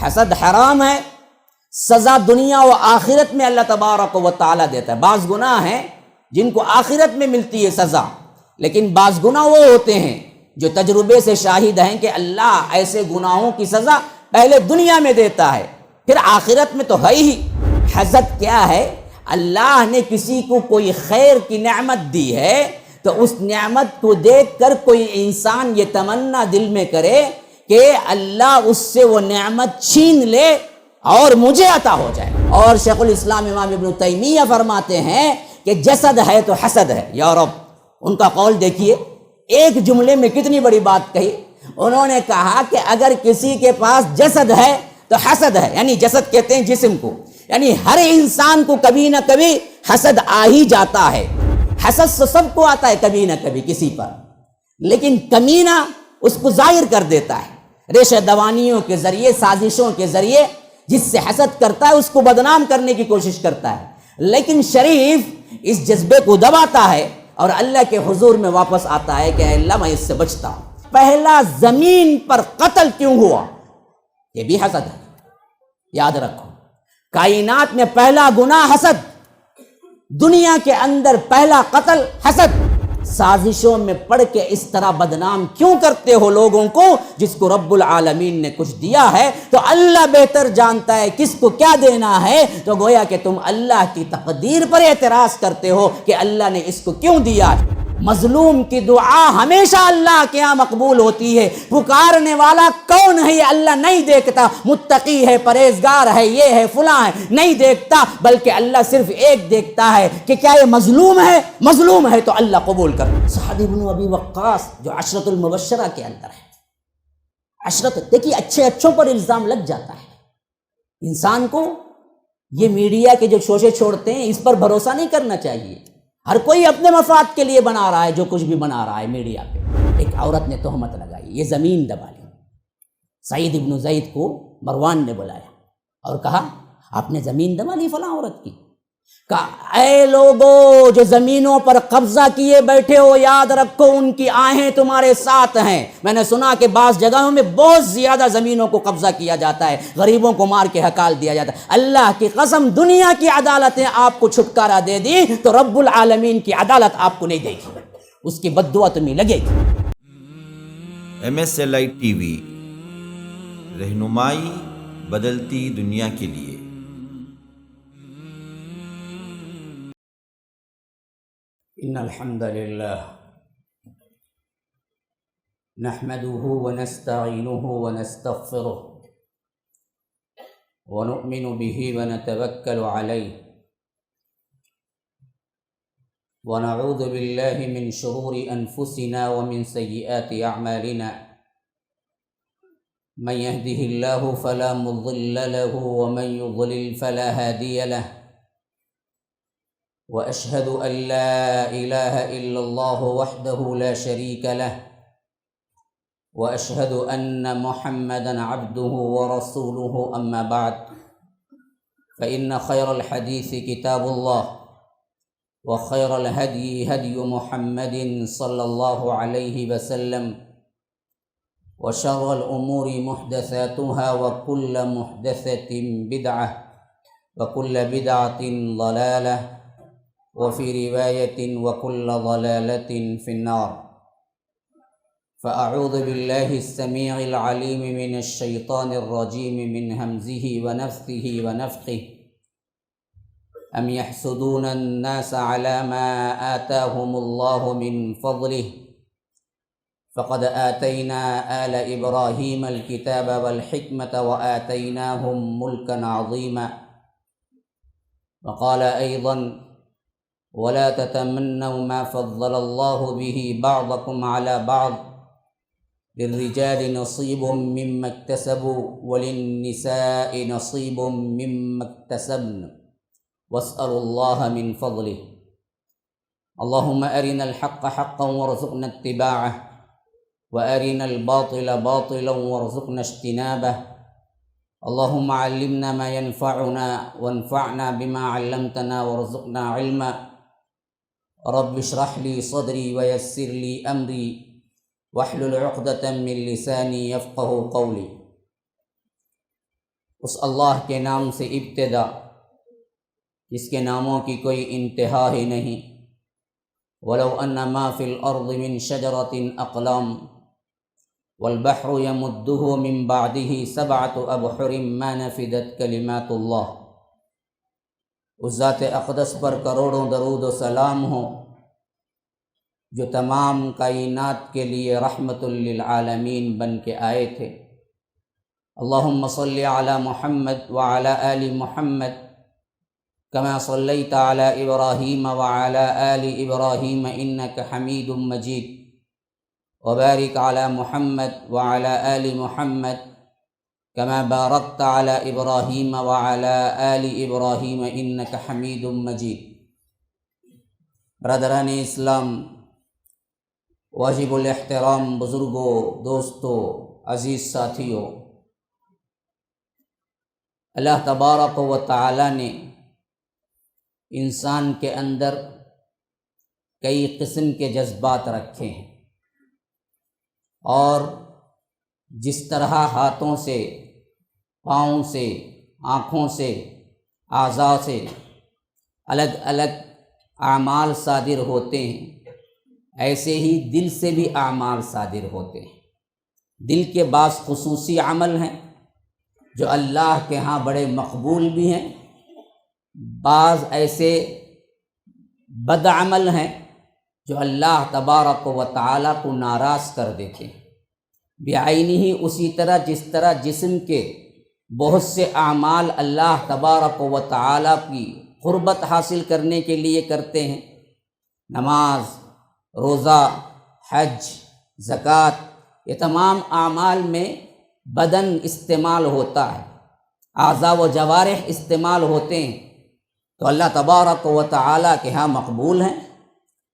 حسد حرام ہے، سزا دنیا و آخرت میں اللہ تبارک و تعالیٰ دیتا ہے۔ بعض گناہ ہیں جن کو آخرت میں ملتی ہے سزا، لیکن بعض گناہ وہ ہوتے ہیں جو تجربے سے شاہد ہیں کہ اللہ ایسے گناہوں کی سزا پہلے دنیا میں دیتا ہے، پھر آخرت میں تو ہے ہی۔ حسد کیا ہے؟ اللہ نے کسی کو کوئی خیر کی نعمت دی ہے تو اس نعمت کو دیکھ کر کوئی انسان یہ تمنا دل میں کرے کہ اللہ اس سے وہ نعمت چھین لے اور مجھے عطا ہو جائے۔ اور شیخ الاسلام امام ابن تیمیہ فرماتے ہیں کہ جسد ہے تو حسد ہے یا رب۔ ان کا قول دیکھیے، ایک جملے میں کتنی بڑی بات کہی۔ انہوں نے کہا کہ اگر کسی کے پاس جسد ہے تو حسد ہے، یعنی جسد کہتے ہیں جسم کو، یعنی ہر انسان کو کبھی نہ کبھی حسد آ ہی جاتا ہے۔ حسد سے سب کو آتا ہے کبھی نہ کبھی کسی پر، لیکن کمینہ اس کو ظاہر کر دیتا ہے ریشہ دوانیوں کے ذریعے، سازشوں کے ذریعے۔ جس سے حسد کرتا ہے اس کو بدنام کرنے کی کوشش کرتا ہے، لیکن شریف اس جذبے کو دباتا ہے اور اللہ کے حضور میں واپس آتا ہے کہ اے اللہ میں اس سے بچتا ہوں۔ پہلا زمین پر قتل کیوں ہوا؟ یہ بھی حسد ہے، یاد رکھو۔ کائنات میں پہلا گناہ حسد، دنیا کے اندر پہلا قتل حسد۔ سازشوں میں پڑھ کے اس طرح بدنام کیوں کرتے ہو لوگوں کو جس کو رب العالمین نے کچھ دیا ہے؟ تو اللہ بہتر جانتا ہے کس کو کیا دینا ہے، تو گویا کہ تم اللہ کی تقدیر پر اعتراض کرتے ہو کہ اللہ نے اس کو کیوں دیا۔ مظلوم کی دعا ہمیشہ اللہ کے ہاں مقبول ہوتی ہے۔ پکارنے والا کون ہے یہ اللہ نہیں دیکھتا، متقی ہے، پرہیزگار ہے، یہ ہے، فلاں ہے، نہیں دیکھتا، بلکہ اللہ صرف ایک دیکھتا ہے کہ کیا یہ مظلوم ہے؟ مظلوم ہے تو اللہ قبول کر۔ سعد بن ابی وقاص جو عشرۃ المبشرہ کے اندر ہے، عشرت، دیکھیے اچھے اچھوں پر الزام لگ جاتا ہے۔ انسان کو یہ میڈیا کے جو شوشے چھوڑتے ہیں اس پر بھروسہ نہیں کرنا چاہیے۔ ہر کوئی اپنے مفاد کے لیے بنا رہا ہے جو کچھ بھی بنا رہا ہے میڈیا پہ۔ ایک عورت نے تہمت لگائی، یہ زمین دبا لی۔ سعید ابن زید کو مروان نے بلایا اور کہا آپ نے زمین دبا لی فلاں عورت کی۔ کہا اے لوگو جو زمینوں پر قبضہ کیے بیٹھے ہو، یاد رکھو ان کی آہیں تمہارے ساتھ ہیں۔ میں نے سنا کہ بعض جگہوں میں بہت زیادہ زمینوں کو قبضہ کیا جاتا ہے، غریبوں کو مار کے ہکال دیا جاتا ہے۔ اللہ کی قسم دنیا کی عدالتیں آپ کو چھٹکارا دے دی تو رب العالمین کی عدالت آپ کو نہیں دے گی، اس کی بد دعا تمہیں لگے گی۔ MSLI TV، رہنمائی بدلتی دنیا کے لیے۔ ان الحمد للہ نحمده ونستعینه ونستغفره ونؤمن به ونتوکل علیہ ونعوذ باللہ من شرور انفسنا ومن سیئات اعمالنا من يهده الله فلا مضل له ومن يضلل فلا هادي له وأشهد أن لا إله إلا الله وحده لا شريك له وأشهد أن محمدا عبده ورسوله أما بعد فإن خير الحديث كتاب الله وخير الهدي هدي محمد صلى الله عليه وسلم وشر الأمور محدثاتها وكل محدثة بدعة وكل بدعة ضلالة وفي رواية وكل ضلالة في النار فأعوذ بالله السميع العليم من الشيطان الرجيم من همزه ونفثه ونفخه أم يحسدون الناس على ما آتاهم الله من فضله فقد آتينا آل إبراهيم الكتاب والحكمة وآتيناهم ملكا عظيما وقال أيضا ولا تتمنوا ما فضل الله به بعضكم على بعض للرجال نصيب مما اكتسبوا وللنساء نصيب مما اكتسبن واسألوا الله من فضله اللهم أرنا الحق حقا وارزقنا اتباعه وأرنا الباطل باطلا وارزقنا اجتنابه اللهم علمنا ما ينفعنا وانفعنا بما علمتنا وارزقنا علما رب اشرح لي صدري ويسر لي أمري واحلل عقدة من لساني يفقه قولي۔ اس اللہ کے نام سے ابتدا جس کے ناموں کی کوئی انتہا ہی نہیں۔ وَلَوْ أَنَّ مَا فِي الْأَرْضِ مِنْ شَجَرَةٍ أَقْلَامٌ وَالْبَحْرُ يَمُدُّهُ مِنْ بَعْدِهِ سَبْعَةُ أَبْحُرٍ مَا نَفِدَتْ كَلِمَاتُ اللَّهِ۔ اس ذات اقدس پر کروڑوں درود و سلام ہو جو تمام کائنات کے لیے رحمت للعالمین بن کے آئے تھے۔ اللہم صلی علی محمد وعلی آل محمد کما صلیت علی ابراہیم وعلی آل ابراہیم انک حمید مجید، وبارک علی محمد وعلی آل محمد کما بارکت علی ابراہیم وعلی آل ابراہیم انک حمید مجید۔ برادران اسلام، واجب الاحترام بزرگوں، دوستوں، عزیز ساتھیوں، اللہ تبارک و تعالی نے انسان کے اندر کئی قسم کے جذبات رکھے ہیں، اور جس طرح ہاتھوں سے، پاؤں سے، آنکھوں سے، اعضاء سے الگ الگ اعمال صادر ہوتے ہیں، ایسے ہی دل سے بھی اعمال صادر ہوتے ہیں۔ دل کے بعض خصوصی عمل ہیں جو اللہ کے ہاں بڑے مقبول بھی ہیں، بعض ایسے بد عمل ہیں جو اللہ تبارک و تعالیٰ کو ناراض کر دیتے ہیں بعینہ ہی، اسی طرح جس طرح جسم کے بہت سے اعمال اللہ تبارک و تعالیٰ کی قربت حاصل کرنے کے لیے کرتے ہیں، نماز، روزہ، حج، زکوٰۃ، یہ تمام اعمال میں بدن استعمال ہوتا ہے، اعضاء و جوارح استعمال ہوتے ہیں، تو اللہ تبارک و تعالیٰ کے ہاں مقبول ہیں۔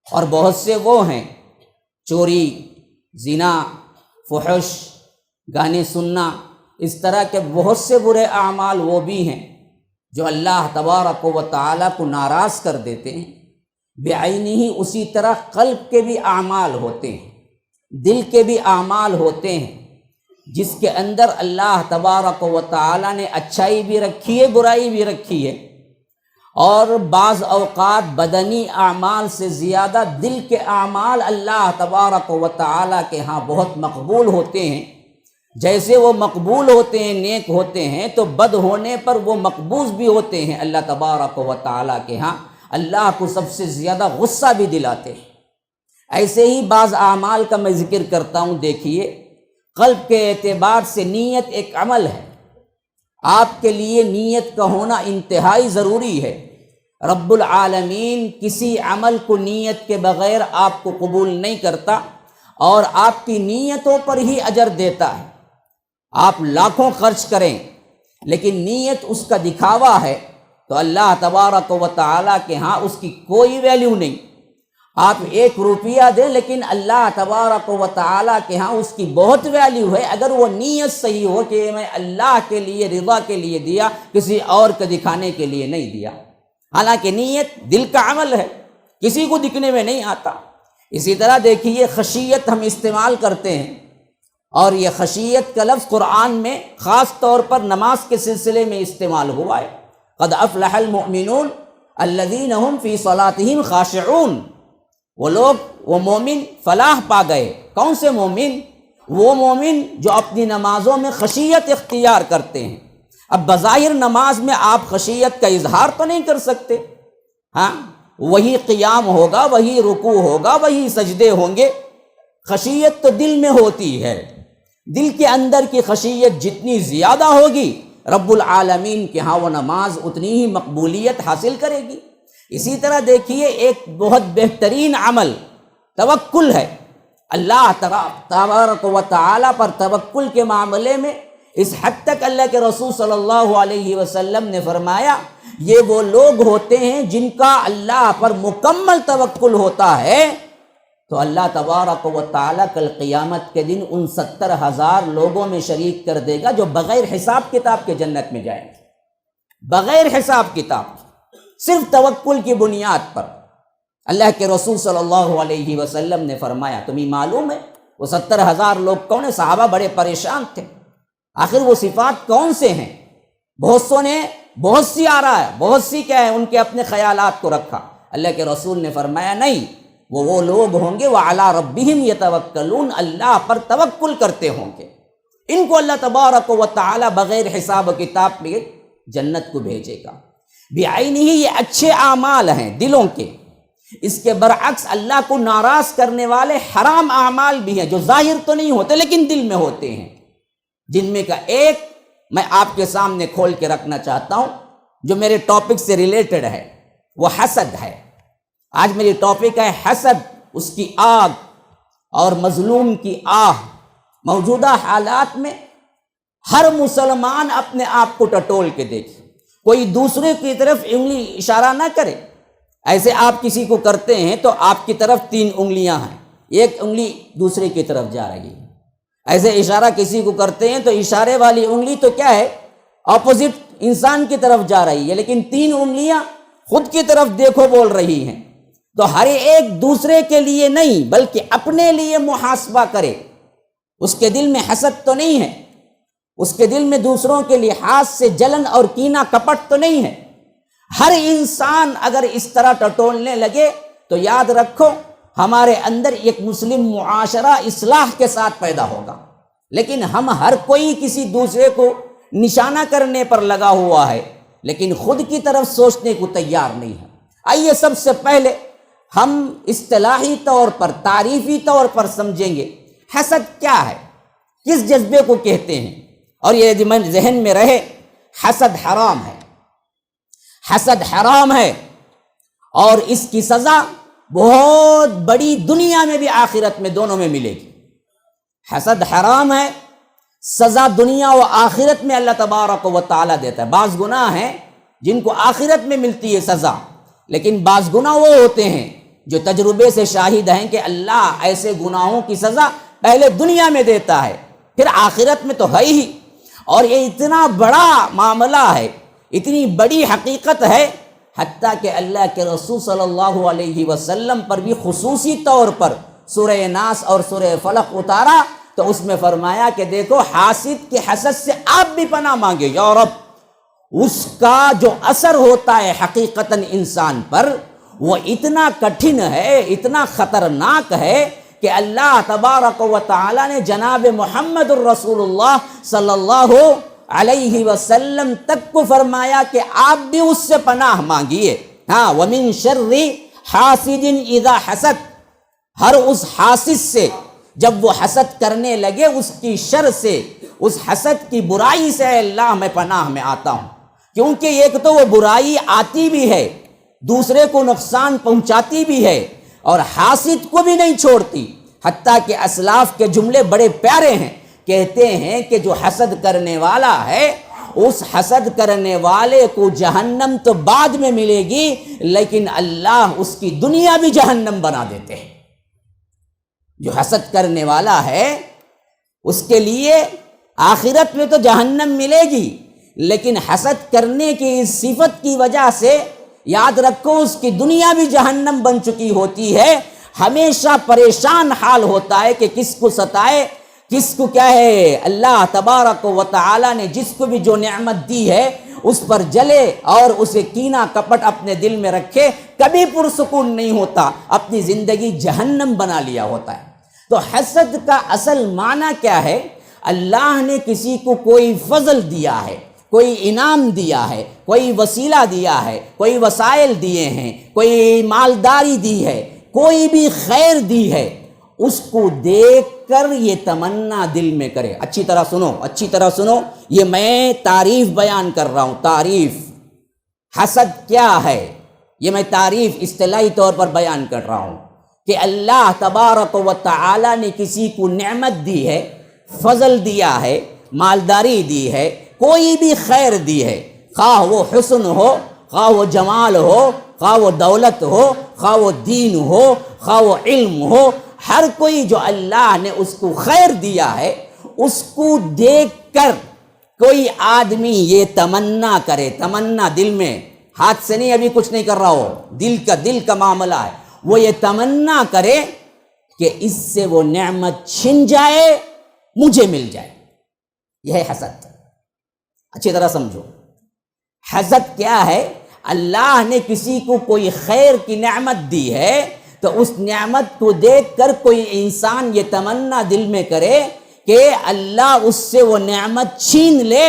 اور بہت سے وہ ہیں، چوری، زنا، فحش، گانے سننا، اس طرح کے بہت سے برے اعمال وہ بھی ہیں جو اللہ تبارک و تعالیٰ کو ناراض کر دیتے ہیں بعینہ ہی۔ اسی طرح قلب کے بھی اعمال ہوتے ہیں، دل کے بھی اعمال ہوتے ہیں، جس کے اندر اللہ تبارک و تعالیٰ نے اچھائی بھی رکھی ہے، برائی بھی رکھی ہے، اور بعض اوقات بدنی اعمال سے زیادہ دل کے اعمال اللہ تبارک و تعالیٰ کے ہاں بہت مقبول ہوتے ہیں۔ جیسے وہ مقبول ہوتے ہیں، نیک ہوتے ہیں، تو بد ہونے پر وہ مقبوض بھی ہوتے ہیں اللہ تبارک و تعالیٰ کے ہاں، اللہ کو سب سے زیادہ غصہ بھی دلاتے ہیں۔ ایسے ہی بعض اعمال کا میں ذکر کرتا ہوں۔ دیکھیے، قلب کے اعتبار سے نیت ایک عمل ہے، آپ کے لیے نیت کا ہونا انتہائی ضروری ہے۔ رب العالمین کسی عمل کو نیت کے بغیر آپ کو قبول نہیں کرتا، اور آپ کی نیتوں پر ہی اجر دیتا ہے۔ آپ لاکھوں خرچ کریں لیکن نیت اس کا دکھاوا ہے تو اللہ تبارک و تعالیٰ کے ہاں اس کی کوئی ویلیو نہیں۔ آپ 1 روپیہ دیں لیکن اللہ تبارک و تعالیٰ کے ہاں اس کی بہت ویلیو ہے، اگر وہ نیت صحیح ہو کہ میں اللہ کے لیے، رضا کے لیے دیا، کسی اور کو دکھانے کے لیے نہیں دیا۔ حالانکہ نیت دل کا عمل ہے، کسی کو دکھنے میں نہیں آتا۔ اسی طرح دیکھیے، خشیت ہم استعمال کرتے ہیں، اور یہ خشیت کا لفظ قرآن میں خاص طور پر نماز کے سلسلے میں استعمال ہوا ہے۔ قد افلح المؤمنون الذین هم فی صلاتهم خاشعون۔ وہ لوگ، وہ مومن فلاح پا گئے۔ کون سے مومن؟ وہ مومن جو اپنی نمازوں میں خشیت اختیار کرتے ہیں۔ اب بظاہر نماز میں آپ خشیت کا اظہار تو نہیں کر سکتے، ہاں، وہی قیام ہوگا، وہی رکوع ہوگا، وہی سجدے ہوں گے، خشیت تو دل میں ہوتی ہے۔ دل کے اندر کی خشیت جتنی زیادہ ہوگی، رب العالمین کے ہاں وہ نماز اتنی ہی مقبولیت حاصل کرے گی۔ اسی طرح دیکھیے، ایک بہت بہترین عمل توکل ہے۔ اللہ تبارک و تعالیٰ پر توکل کے معاملے میں اس حد تک اللہ کے رسول صلی اللہ علیہ وسلم نے فرمایا، یہ وہ لوگ ہوتے ہیں جن کا اللہ پر مکمل توکل ہوتا ہے تو اللہ تبارک و تعالیٰ کل قیامت کے دن ان 70,000 لوگوں میں شریک کر دے گا جو بغیر حساب کتاب کے جنت میں جائیں گے، بغیر حساب کتاب، صرف توکل کی بنیاد پر۔ اللہ کے رسول صلی اللہ علیہ وسلم نے فرمایا، تمہیں معلوم ہے وہ 70,000 لوگ کون ہیں؟ صحابہ بڑے پریشان تھے، آخر وہ صفات کون سے ہیں؟ بہت نے بہت سی آ رہا ہے، بہت سی کیا ہے ان کے اپنے خیالات کو رکھا۔ اللہ کے رسول نے فرمایا نہیں، وہ لوگ ہوں گے وَعَلَىٰ رَبِّهِمْ يَتَوَكَّلُونَ، اللہ پر توکل کرتے ہوں گے، ان کو اللہ تبارک و تعالی بغیر حساب و کتاب کے جنت کو بھیجے گا۔ بعینہ، یہ اچھے اعمال ہیں دلوں کے، اس کے برعکس اللہ کو ناراض کرنے والے حرام اعمال بھی ہیں جو ظاہر تو نہیں ہوتے لیکن دل میں ہوتے ہیں، جن میں کا ایک میں آپ کے سامنے کھول کے رکھنا چاہتا ہوں جو میرے ٹاپک سے ریلیٹڈ ہے، وہ حسد ہے۔ آج میری ٹاپک ہے حسد، اس کی آگ اور مظلوم کی آہ۔ موجودہ حالات میں ہر مسلمان اپنے آپ کو ٹٹول کے دیکھے، کوئی دوسرے کی طرف انگلی اشارہ نہ کرے۔ ایسے آپ کسی کو کرتے ہیں تو آپ کی طرف 3 انگلیاں ہیں، ایک انگلی دوسرے کی طرف جا رہی ہے۔ ایسے اشارہ کسی کو کرتے ہیں تو اشارے والی انگلی تو کیا ہے، اپوزٹ انسان کی طرف جا رہی ہے، لیکن 3 انگلیاں خود کی طرف دیکھو بول رہی ہیں۔ تو ہر ایک دوسرے کے لیے نہیں بلکہ اپنے لیے محاسبہ کرے۔ اس کے دل میں حسد تو نہیں ہے، اس کے دل میں دوسروں کے لحاظ سے جلن اور کینہ کپٹ تو نہیں ہے۔ ہر انسان اگر اس طرح ٹٹولنے لگے تو یاد رکھو ہمارے اندر ایک مسلم معاشرہ اصلاح کے ساتھ پیدا ہوگا، لیکن ہم ہر کوئی کسی دوسرے کو نشانہ کرنے پر لگا ہوا ہے لیکن خود کی طرف سوچنے کو تیار نہیں ہے۔ آئیے سب سے پہلے ہم اصطلاحی طور پر، تعریفی طور پر سمجھیں گے حسد کیا ہے، کس جذبے کو کہتے ہیں، اور یہ ذہن میں رہے حسد حرام ہے، حسد حرام ہے اور اس کی سزا بہت بڑی، دنیا میں بھی آخرت میں دونوں میں ملے گی۔ حسد حرام ہے، سزا دنیا و آخرت میں اللہ تبارک و تعالیٰ دیتا ہے۔ بعض گناہ ہیں جن کو آخرت میں ملتی ہے سزا، لیکن بعض گناہ وہ ہوتے ہیں جو تجربے سے شاہد ہیں کہ اللہ ایسے گناہوں کی سزا پہلے دنیا میں دیتا ہے، پھر آخرت میں تو ہے ہی۔ اور یہ اتنا بڑا معاملہ ہے، اتنی بڑی حقیقت ہے، حتیٰ کہ اللہ کے رسول صلی اللہ علیہ وسلم پر بھی خصوصی طور پر سورہ ناس اور سورہ فلق اتارا تو اس میں فرمایا کہ دیکھو حاسد کے حسد سے آپ بھی پناہ مانگے یا رب۔ اس کا جو اثر ہوتا ہے حقیقتاً انسان پر وہ اتنا کٹھن ہے، اتنا خطرناک ہے کہ اللہ تبارک و تعالی نے جناب محمد الرسول اللہ صلی اللہ علیہ وسلم تک کو فرمایا کہ آپ بھی اس سے پناہ مانگیے۔ ہاں، وَمِن شَرِّ حَاسِدٍ اِذَا حَسَدَ، ہر اس حاسد سے جب وہ حسد کرنے لگے، اس کی شر سے، اس حسد کی برائی سے اے اللہ میں پناہ میں آتا ہوں، کیونکہ ایک تو وہ برائی آتی بھی ہے، دوسرے کو نقصان پہنچاتی بھی ہے اور حاسد کو بھی نہیں چھوڑتی۔ حتیٰ کہ اسلاف کے جملے بڑے پیارے ہیں، کہتے ہیں کہ جو حسد کرنے والا ہے اس حسد کرنے والے کو جہنم تو بعد میں ملے گی لیکن اللہ اس کی دنیا بھی جہنم بنا دیتے ہیں۔ جو حسد کرنے والا ہے اس کے لیے آخرت میں تو جہنم ملے گی، لیکن حسد کرنے کی اس صفت کی وجہ سے یاد رکھو اس کی دنیا بھی جہنم بن چکی ہوتی ہے۔ ہمیشہ پریشان حال ہوتا ہے کہ کس کو ستائے، کس کو کیا ہے۔ اللہ تبارک و تعالی نے جس کو بھی جو نعمت دی ہے اس پر جلے اور اسے کینہ کپٹ اپنے دل میں رکھے، کبھی پرسکون نہیں ہوتا، اپنی زندگی جہنم بنا لیا ہوتا ہے۔ تو حسد کا اصل معنی کیا ہے؟ اللہ نے کسی کو کوئی فضل دیا ہے، کوئی انعام دیا ہے، کوئی وسیلہ دیا ہے، کوئی وسائل دیے ہیں، کوئی مالداری دی ہے، کوئی بھی خیر دی ہے، اس کو دیکھ کر یہ تمنا دل میں کرے۔ اچھی طرح سنو، اچھی طرح سنو، یہ میں تعریف بیان کر رہا ہوں، تعریف حسد کیا ہے یہ میں تعریف اصطلاحی طور پر بیان کر رہا ہوں کہ اللہ تبارک و تعالی نے کسی کو نعمت دی ہے، فضل دیا ہے، مالداری دی ہے، کوئی بھی خیر دی ہے، خواہ وہ حسن ہو، خواہ وہ جمال ہو، خواہ وہ دولت ہو، خواہ وہ دین ہو، خواہ وہ علم ہو، ہر کوئی جو اللہ نے اس کو خیر دیا ہے اس کو دیکھ کر کوئی آدمی یہ تمنا کرے، تمنا دل میں، ہاتھ سے نہیں، ابھی کچھ نہیں کر رہا ہو، دل کا معاملہ ہے، وہ یہ تمنا کرے کہ اس سے وہ نعمت چھن جائے، مجھے مل جائے۔ یہ ہے حسد۔ اچھی طرح سمجھو، حسد کیا ہے؟ اللہ نے کسی کو کوئی خیر کی نعمت دی ہے تو اس نعمت کو دیکھ کر کوئی انسان یہ تمنا دل میں کرے کہ اللہ اس سے وہ نعمت چھین لے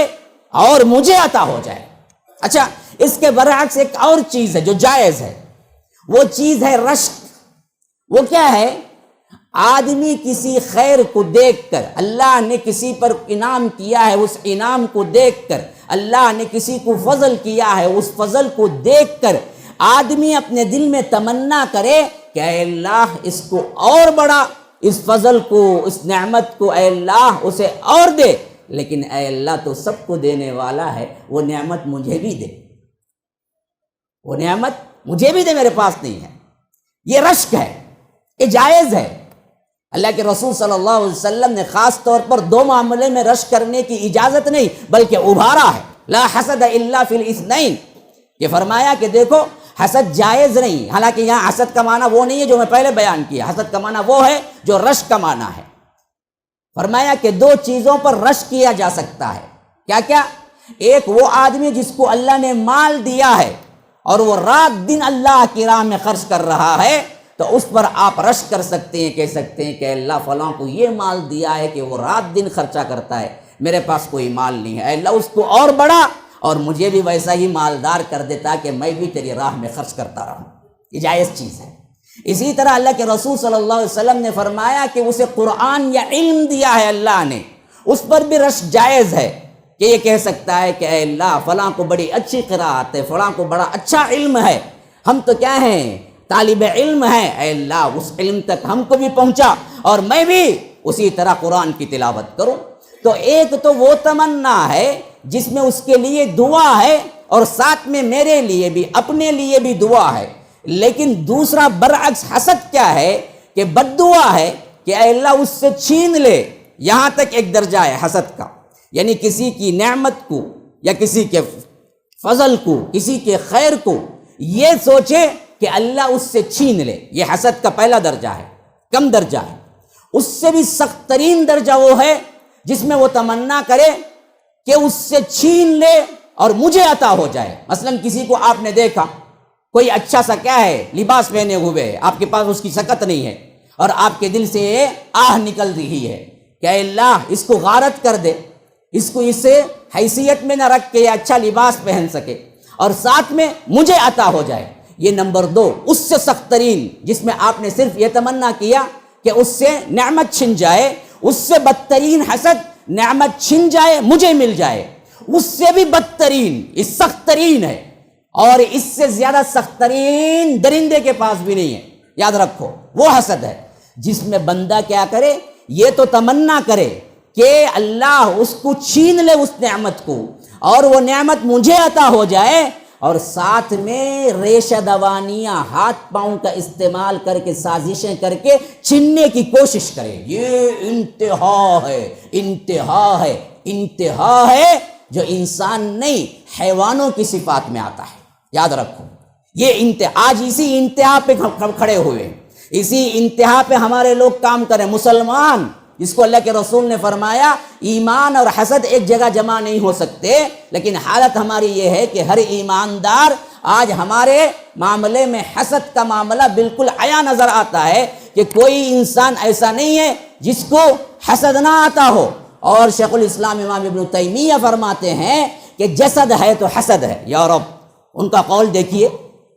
اور مجھے عطا ہو جائے۔ اچھا، اس کے برعکس ایک اور چیز ہے جو جائز ہے، وہ چیز ہے رشک۔ وہ کیا ہے؟ آدمی کسی خیر کو دیکھ کر، اللہ نے کسی پر انعام کیا ہے، اس انعام کو دیکھ کر، اللہ نے کسی کو فضل کیا ہے، اس فضل کو دیکھ کر آدمی اپنے دل میں تمنا کرے کہ اے اللہ اس کو اور بڑا، اس فضل کو، اس نعمت کو اے اللہ اسے اور دے، لیکن اے اللہ تو سب کو دینے والا ہے، وہ نعمت مجھے بھی دے، وہ نعمت مجھے بھی دے، میرے پاس نہیں ہے۔ یہ رشک ہے، یہ جائز ہے۔ اللہ کے رسول صلی اللہ علیہ وسلم نے خاص طور پر دو معاملے میں رشک کرنے کی اجازت نہیں بلکہ ابھارا ہے، لا حسد الا فی الاثنین۔ یہ فرمایا کہ دیکھو حسد جائز نہیں، حالانکہ یہاں حسد کا معنی وہ نہیں ہے جو میں پہلے بیان کیا، حسد کا معنی وہ ہے جو رشک کا معنی ہے۔ فرمایا کہ دو چیزوں پر رشک کیا جا سکتا ہے، کیا کیا؟ ایک وہ آدمی جس کو اللہ نے مال دیا ہے اور وہ رات دن اللہ کی راہ میں خرچ کر رہا ہے، تو اس پر آپ رشک کر سکتے ہیں، کہہ سکتے ہیں کہ اللہ فلاں کو یہ مال دیا ہے کہ وہ رات دن خرچہ کرتا ہے، میرے پاس کوئی مال نہیں ہے، اللہ اس کو اور بڑا اور مجھے بھی ویسا ہی مالدار کر دیتا کہ میں بھی تیری راہ میں خرچ کرتا رہوں۔ یہ جائز چیز ہے۔ اسی طرح اللہ کے رسول صلی اللہ علیہ وسلم نے فرمایا کہ اسے قرآن یا علم دیا ہے اللہ نے، اس پر بھی رشک جائز ہے کہ یہ کہہ سکتا ہے کہ اے اللہ فلاں کو بڑی اچھی قرات ہے، فلاں کو بڑا اچھا علم ہے، ہم تو کیا ہیں، طالب علم ہے، اے اللہ اس علم تک ہم کو بھی پہنچا اور میں بھی اسی طرح قرآن کی تلاوت کروں۔ تو ایک تو وہ تمنا ہے جس میں اس کے لیے دعا ہے اور ساتھ میں میرے لیے بھی، اپنے لیے بھی دعا ہے، لیکن دوسرا برعکس حسد کیا ہے کہ بد دعا ہے کہ اے اللہ اس سے چھین لے۔ یہاں تک ایک درجہ ہے حسد کا، یعنی کسی کی نعمت کو یا کسی کے فضل کو، کسی کے خیر کو یہ سوچے کہ اللہ اس سے چھین لے، یہ حسد کا پہلا درجہ ہے، کم درجہ ہے۔ اس سے بھی سخت ترین درجہ وہ ہے جس میں وہ تمنا کرے کہ اس سے چھین لے اور مجھے عطا ہو جائے۔ مثلا کسی کو آپ نے دیکھا کوئی اچھا سا کیا ہے لباس پہنے ہوئے ہے، آپ کے پاس اس کی شکت نہیں ہے اور آپ کے دل سے آہ نکل رہی ہے کہ اے اللہ اس کو غارت کر دے، اس کو اس سے حیثیت میں نہ رکھ کے یہ اچھا لباس پہن سکے اور ساتھ میں مجھے عطا ہو جائے۔ یہ نمبر دو، اس سے سخت ترین جس میں آپ نے صرف یہ تمنا کیا کہ اس سے نعمت چھن جائے، اس سے بدترین حسد نعمت چھن جائے مجھے مل جائے، اس سے بھی بدترین، اس سخت ترین ہے، اور اس سے زیادہ سخت ترین درندے کے پاس بھی نہیں ہے۔ یاد رکھو وہ حسد ہے جس میں بندہ کیا کرے، یہ تو تمنا کرے کہ اللہ اس کو چھین لے اس نعمت کو اور وہ نعمت مجھے عطا ہو جائے، اور ساتھ میں ریشہ دوانیاں ہاتھ پاؤں کا استعمال کر کے سازشیں کر کے چھیننے کی کوشش کرے۔ یہ انتہا ہے، انتہا ہے، انتہا ہے جو انسان نہیں حیوانوں کی صفات میں آتا ہے۔ یاد رکھو یہ انتہا، آج اسی انتہا پہ کھڑے ہوئے ہیں، اسی انتہا پہ ہمارے لوگ کام کریں۔ مسلمان جس کو اللہ کے رسول نے فرمایا ایمان اور حسد ایک جگہ جمع نہیں ہو سکتے، لیکن حالت ہماری یہ ہے کہ ہر ایماندار آج ہمارے معاملے میں حسد کا معاملہ بالکل عیاں نظر آتا ہے کہ کوئی انسان ایسا نہیں ہے جس کو حسد نہ آتا ہو۔ اور شیخ الاسلام امام ابن تیمیہ فرماتے ہیں کہ جسد ہے تو حسد ہے۔ یا رب، ان کا قول دیکھیے،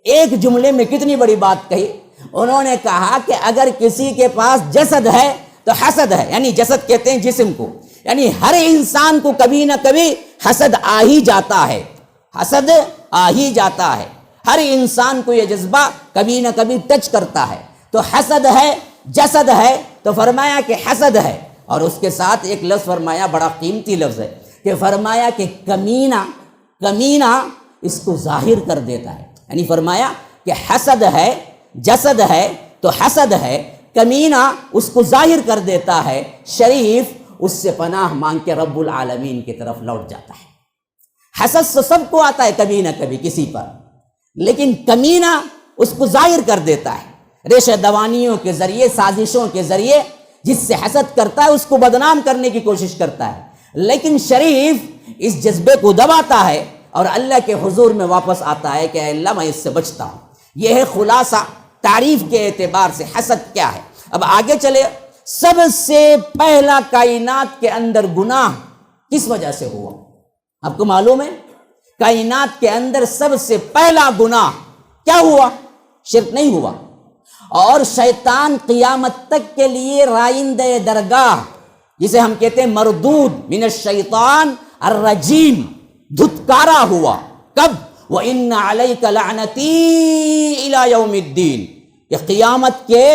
ایک جملے میں کتنی بڑی بات کہی۔ انہوں نے کہا کہ اگر کسی کے پاس جسد ہے تو حسد ہے، یعنی جسد کہتے ہیں جسم کو، یعنی ہر انسان کو کبھی نہ کبھی حسد آ ہی جاتا ہے، حسد آ ہی جاتا ہے، ہر انسان کو یہ جذبہ کبھی نہ کبھی ٹچ کرتا ہے۔ تو حسد ہے، جسد ہے، تو فرمایا کہ حسد ہے، اور اس کے ساتھ ایک لفظ فرمایا، بڑا قیمتی لفظ ہے، کہ فرمایا کہ کمینہ، کمینہ اس کو ظاہر کر دیتا ہے، یعنی فرمایا کہ حسد ہے، جسد ہے تو حسد ہے، کمینہ اس کو ظاہر کر دیتا ہے، شریف اس سے پناہ مانگ کے رب العالمین کی طرف لوٹ جاتا ہے۔ حسد سے سب کو آتا ہے کبھی نہ کبھی کسی پر، لیکن کمینہ اس کو ظاہر کر دیتا ہے، ریشہ دوانیوں کے ذریعے، سازشوں کے ذریعے، جس سے حسد کرتا ہے اس کو بدنام کرنے کی کوشش کرتا ہے، لیکن شریف اس جذبے کو دباتا ہے اور اللہ کے حضور میں واپس آتا ہے کہ اے اللہ میں اس سے بچتا ہوں۔ یہ ہے خلاصہ تعریف کے اعتبار سے حسد کیا ہے۔ اب آگے چلے، سب سے پہلا کائنات کے اندر گناہ کس وجہ سے ہوا؟ آپ کو معلوم ہے کائنات کے اندر سب سے پہلا گناہ کیا ہوا؟ شرک نہیں ہوا، اور شیطان قیامت تک کے لیے رائندہ درگاہ، جسے ہم کہتے ہیں مردود من الشیطان الرجیم، دھتکارا ہوا۔ کب؟ وَإِنَّ عَلَيْكَ لَعْنَتِي إِلَى يَوْمِ الدِّينِ، کہ قیامت کے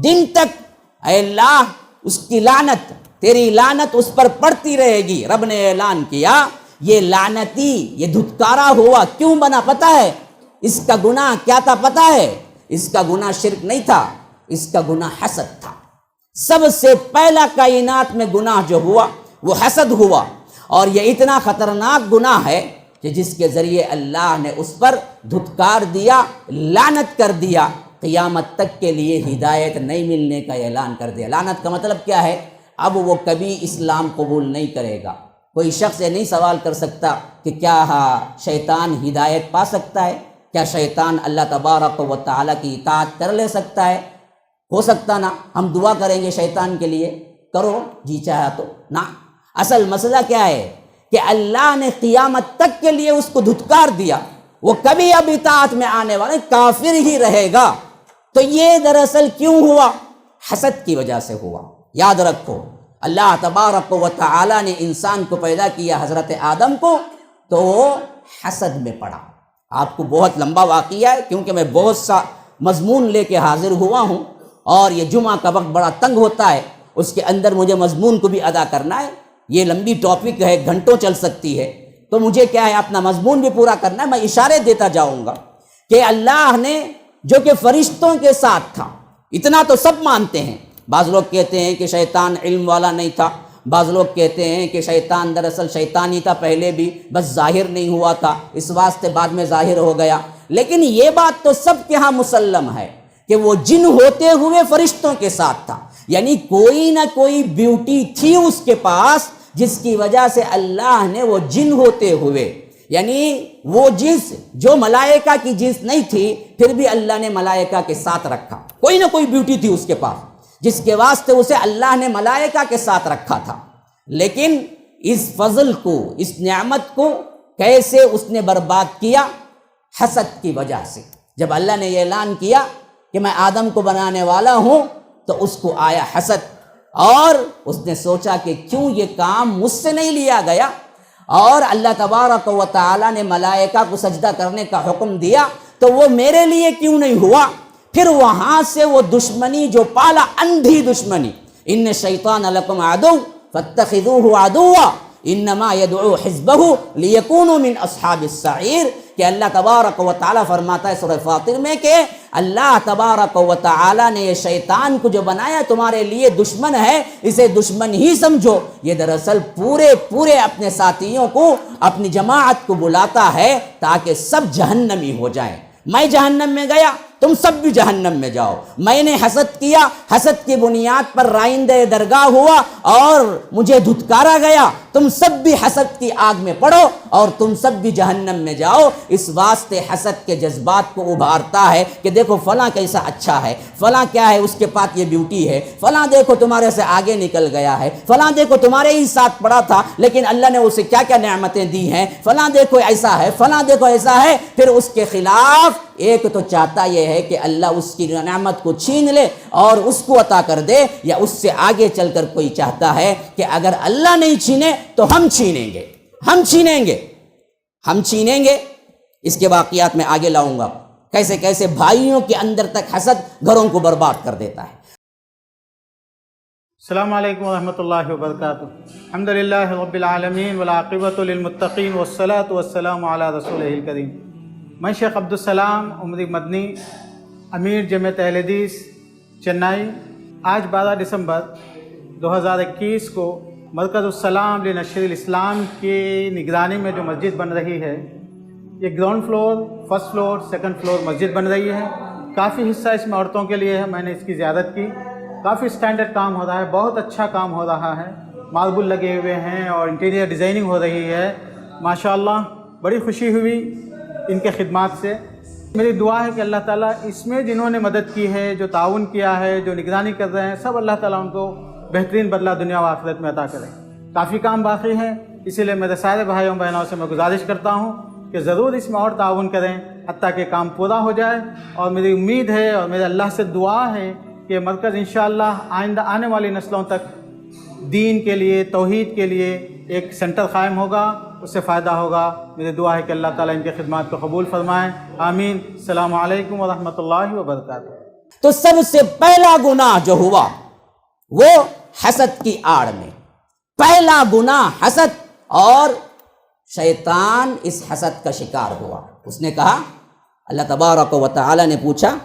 دن تک اے اللہ اس کی لعنت، تیری لعنت اس پر پڑتی رہے گی۔ رب نے اعلان کیا یہ لعنتی، یہ دھتکارا ہوا کیوں بنا پتہ ہے؟ اس کا گناہ کیا تھا پتہ ہے؟ اس کا گناہ شرک نہیں تھا، اس کا گناہ حسد تھا۔ سب سے پہلا کائنات میں گناہ جو ہوا وہ حسد ہوا، اور یہ اتنا خطرناک گناہ ہے کہ جس کے ذریعے اللہ نے اس پر دھتکار دیا، لعنت کر دیا، قیامت تک کے لیے ہدایت نہیں ملنے کا اعلان کر دیا۔ لعنت کا مطلب کیا ہے؟ اب وہ کبھی اسلام قبول نہیں کرے گا۔ کوئی شخص یہ نہیں سوال کر سکتا کہ کیا شیطان ہدایت پا سکتا ہے؟ کیا شیطان اللہ تبارک و تعالیٰ کی اطاعت کر لے سکتا ہے؟ ہو سکتا نا؟ ہم دعا کریں گے شیطان کے لیے، کرو جی چاہا تو نہ۔ اصل مسئلہ کیا ہے کہ اللہ نے قیامت تک کے لیے اس کو دھتکار دیا، وہ کبھی اب اطاعت میں آنے والے کافر ہی رہے گا۔ تو یہ دراصل کیوں ہوا؟ حسد کی وجہ سے ہوا۔ یاد رکھو، اللہ تبارک و تعالیٰ نے انسان کو پیدا کیا، حضرت آدم کو، تو وہ حسد میں پڑا۔ آپ کو بہت لمبا واقعہ ہے، کیونکہ میں بہت سا مضمون لے کے حاضر ہوا ہوں، اور یہ جمعہ کا وقت بڑا تنگ ہوتا ہے، اس کے اندر مجھے مضمون کو بھی ادا کرنا ہے۔ یہ لمبی ٹاپک ہے، گھنٹوں چل سکتی ہے، تو مجھے کیا ہے اپنا مضمون بھی پورا کرنا ہے۔ میں اشارے دیتا جاؤں گا کہ اللہ نے جو کہ فرشتوں کے ساتھ تھا، اتنا تو سب مانتے ہیں۔ بعض لوگ کہتے ہیں کہ شیطان علم والا نہیں تھا، بعض لوگ کہتے ہیں کہ شیطان دراصل شیطانی تھا پہلے بھی، بس ظاہر نہیں ہوا تھا، اس واسطے بعد میں ظاہر ہو گیا۔ لیکن یہ بات تو سب کے ہاں مسلم ہے کہ وہ جن ہوتے ہوئے فرشتوں کے ساتھ تھا، یعنی کوئی نہ کوئی بیوٹی تھی اس کے پاس، جس کی وجہ سے اللہ نے وہ جن ہوتے ہوئے، یعنی وہ جنس جو ملائکہ کی جنس نہیں تھی، پھر بھی اللہ نے ملائکہ کے ساتھ رکھا۔ کوئی نہ کوئی بیوٹی تھی اس کے پاس، جس کے واسطے اسے اللہ نے ملائکہ کے ساتھ رکھا تھا۔ لیکن اس فضل کو، اس نعمت کو کیسے اس نے برباد کیا؟ حسد کی وجہ سے۔ جب اللہ نے یہ اعلان کیا کہ میں آدم کو بنانے والا ہوں، تو اس کو آیا حسد، اور اس نے سوچا کہ کیوں یہ کام مجھ سے نہیں لیا گیا، اور اللہ تبارک و تعالیٰ نے ملائکہ کو سجدہ کرنے کا حکم دیا، تو وہ میرے لیے کیوں نہیں ہوا؟ پھر وہاں سے وہ دشمنی جو پالا، اندھی دشمنی، ان الشیطان لکم عدو فاتخذوہ عدوا انما یدعو حزبہ لیکونوا من اصحاب السعیر، کہ اللہ تبارک و تعالیٰ فرماتا ہے سورہ فاطر میں کہ اللہ تبارک و تعالیٰ نے یہ شیطان کو جو بنایا تمہارے لیے دشمن ہے، اسے دشمن ہی سمجھو۔ یہ دراصل پورے اپنے ساتھیوں کو، اپنی جماعت کو بلاتا ہے تاکہ سب جہنمی ہو جائیں۔ میں جہنم میں گیا، تم سب بھی جہنم میں جاؤ۔ میں نے حسد کیا، حسد کی بنیاد پر رائندہ درگاہ ہوا اور مجھے دھتکارا گیا، تم سب بھی حسد کی آگ میں پڑو اور تم سب بھی جہنم میں جاؤ۔ اس واسطے حسد کے جذبات کو ابھارتا ہے کہ دیکھو فلاں کیسا اچھا ہے، فلاں کیا ہے اس کے پاس یہ بیوٹی ہے، فلاں دیکھو تمہارے سے آگے نکل گیا ہے، فلاں دیکھو تمہارے ہی ساتھ پڑا تھا لیکن اللہ نے اسے کیا کیا نعمتیں دی ہیں، فلاں دیکھو ایسا ہے، فلاں دیکھو ایسا ہے۔ پھر اس کے خلاف ایک تو چاہتا یہ ہے کہ اللہ اس کی نعمت کو چھین لے اور اس کو عطا کر دے، یا اس سے آگے چل کر کوئی چاہتا ہے کہ اگر اللہ نہیں چھینے تو ہم چھینیں گے، ہم چھینیں گے، ہم چھینیں گے۔ اس کے واقعات میں آگے لاؤں گا، کیسے کیسے بھائیوں کے اندر تک حسد گھروں کو برباد کر دیتا ہے۔ السلام علیکم ورحمۃ اللہ وبرکاتہ۔ الحمدللہ رب العالمین والعاقبۃ للمتقین والصلاۃ والسلام علی رسولہ الکریم۔ میں شیخ عبدالسلام عمری مدنی، امیر جمعیت اہل حدیث چنئی، آج 12 دسمبر 2021 کو مرکز السلام لنشر الاسلام کی نگرانی میں جو مسجد بن رہی ہے، یہ ground floor, first floor, second floor مسجد بن رہی ہے۔ کافی حصہ اس میں عورتوں کے لیے ہے، میں نے اس کی زیارت کی۔ کافی سٹینڈرڈ کام ہو رہا ہے، بہت اچھا کام ہو رہا ہے، ماربل لگے ہوئے ہیں اور انٹیریئر ڈیزائننگ ہو رہی ہے ماشاءاللہ۔ بڑی خوشی ہوئی ان کے خدمات سے۔ میری دعا ہے کہ اللہ تعالیٰ اس میں جنہوں نے مدد کی ہے، جو تعاون کیا ہے، جو نگرانی کر رہے ہیں، سب اللہ تعالیٰ ان کو بہترین بدلہ دنیا و آخرت میں عطا کریں۔ کافی کام باقی ہے، اسی لیے میرے سارے بھائیوں بہنوں سے میں گزارش کرتا ہوں کہ ضرور اس میں اور تعاون کریں حتیٰ کہ کام پورا ہو جائے۔ اور میری امید ہے اور میرے اللہ سے دعا ہے کہ مرکز انشاءاللہ آئندہ آنے والی نسلوں تک دین کے لیے، توحید کے لیے ایک سینٹر قائم ہوگا، اس سے فائدہ ہوگا۔ میری دعا ہے کہ اللہ تعالیٰ ان کے خدمات کو قبول فرمائیں، آمین۔ السلام علیکم ورحمۃ اللہ وبرکاتہ۔ تو سب سے پہلا گناہ جو ہوا وہ حسد کی آڑ میں، پہلا گناہ حسد، اور شیطان اس حسد کا شکار ہوا۔ اس نے کہا، اللہ تبارک و تعالی نے پوچھا،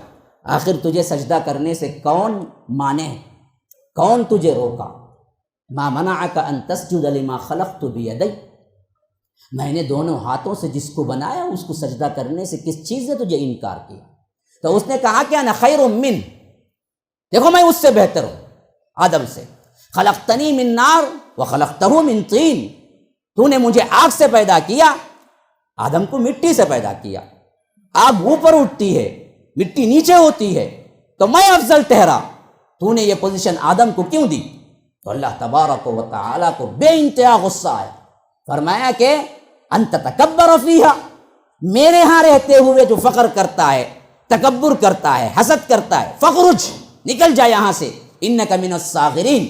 آخر تجھے سجدہ کرنے سے کون مانے، کون تجھے روکا؟ ما منعک ان تسجد لما خلقت بیدی، میں نے دونوں ہاتھوں سے جس کو بنایا اس کو سجدہ کرنے سے کس چیز نے تجھے انکار کیا؟ تو اس نے کہا کہ انا خیر من، دیکھو میں اس سے بہتر ہوں آدم سے، خلقتنی من نار وخلقتہ من طین، تو نے مجھے آگ سے پیدا کیا، آدم کو مٹی سے پیدا کیا، آگ اوپر اٹھتی ہے مٹی نیچے ہوتی ہے، تو میں افضل ٹھہرا، تو نے یہ پوزیشن آدم کو کیوں دی؟ تو اللہ تبارک و تعالیٰ کو بے انتہا غصہ آیا، فرمایا کہ انت تکبر فیہا، میرے ہاں رہتے ہوئے جو فخر کرتا ہے، تکبر کرتا ہے، حسد کرتا ہے، فخرج، نکل جا یہاں سے، انک من الصاغرین،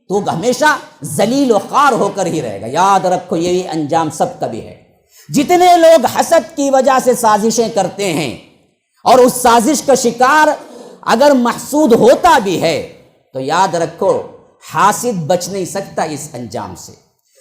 تو ہمیشہ ذلیل و خوار ہو کر ہی رہے گا۔ یاد رکھو یہی انجام سب کا بھی ہے۔ جتنے لوگ حسد کی وجہ سے سازشیں کرتے ہیں اور اس سازش کا شکار اگر محسود ہوتا بھی ہے تو یاد رکھو حاسد بچ نہیں سکتا اس انجام سے۔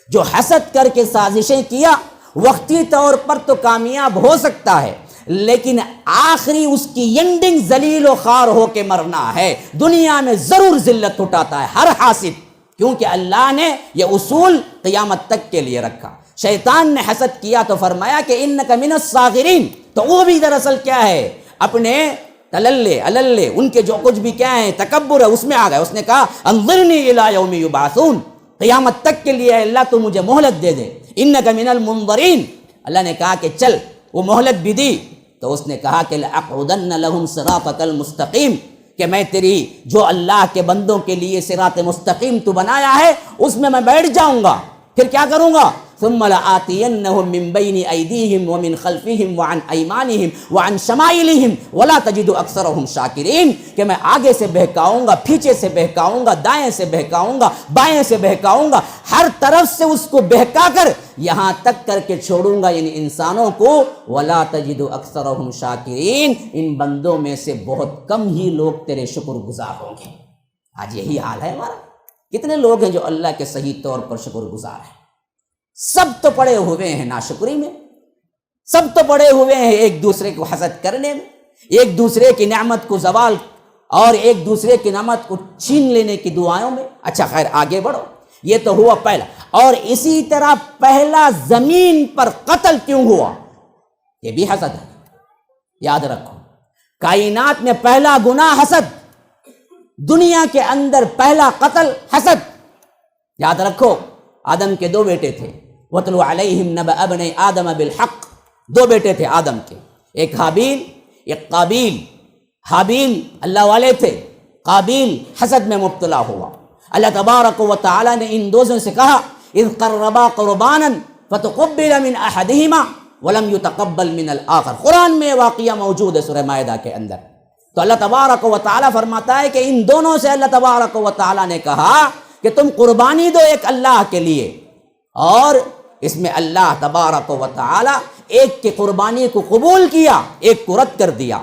جو حسد کر کے سازشیں کیا وقتی طور پر تو کامیاب ہو سکتا ہے، لیکن آخری اس کی اینڈنگ ذلیل و خوار ہو کے مرنا ہے، دنیا میں ضرور ذلت اٹھاتا ہے ہر حاسد، کیونکہ اللہ نے یہ اصول قیامت تک کے لیے رکھا۔ شیطان نے حسد کیا تو فرمایا کہ انک من الصاغرین، تو وہ بھی دراصل کیا ہے، اپنے تللے اللے ان کے جو کچھ بھی کیا ہے تکبر ہے اس میں آ گئے۔ اس نے کہا انظرنی الی یوم یبعثون، قیامت تک کے لیے اللہ تو مجھے مہلت دے دے، انک من المنظرین، اللہ نے کہا کہ چل، وہ مہلت بھی دی، تو اس نے کہا کہ لأقعدن لهم صراطک المستقیم، کہ میں تیری جو اللہ کے بندوں کے لیے صراط مستقیم تو بنایا ہے اس میں بیٹھ جاؤں گا، پھر کیا کروں گا؟ ثم لآتینہم من بین ایدیہم ومن خلفہم وعن ایمانہم وعن شمائلہم ولا تجد اکثرہم شاکرین، کہ میں آگے سے بہکاؤں گا، پیچھے سے بہکاؤں گا، دائیں سے بہکاؤں گا، بائیں سے بہکاؤں گا، ہر طرف سے اس کو بہکا کر یہاں تک کر کے چھوڑوں گا ان انسانوں کو، ولا تجد اکثرہم شاکرین، ان بندوں میں سے بہت کم ہی لوگ تیرے شکر گزار ہوں گے۔ آج یہی حال ہے ہمارا، کتنے لوگ ہیں جو اللہ کے صحیح طور پر شکر گزار ہیں؟ سب تو پڑے ہوئے ہیں ناشکری میں، سب تو پڑے ہوئے ہیں ایک دوسرے کو حسد کرنے میں، ایک دوسرے کی نعمت کو زوال اور ایک دوسرے کی نعمت کو چھین لینے کی دعاؤں میں۔ اچھا خیر آگے بڑھو، یہ تو ہوا پہلا۔ اور اسی طرح پہلا زمین پر قتل کیوں ہوا؟ یہ بھی حسد ہے، یاد رکھو۔ کائنات میں پہلا گناہ حسد، دنیا کے اندر پہلا قتل حسد۔ یاد رکھو آدم کے دو بیٹے تھے، وَاتْلُ عَلَيْهِمْ نَبَأَ ابْنَيْ آدَمَ بِالْحَقِّ، دو بیٹے تھے آدم کے، ایک حابیل ایک قابیل۔ حابیل اللہ والے تھے، قابیل حسد میں مبتلا ہوا۔ اللہ تبارک و تعالی نے ان دونوں سے کہا اذ قربا قربانا فتقبل من احدهما ولم يتقبل من الاخر، قرآن میں واقعہ موجود ہے سورہ مائدہ کے اندر۔ تو اللہ تبارک و تعالی فرماتا ہے کہ ان دونوں سے اللہ تبارک و تعالی نے کہا کہ تم قربانی دو ایک اللہ کے لیے، اور اس میں اللہ تبارک و تعالی ایک کی قربانی کو قبول کیا، ایک کو رد کر دیا۔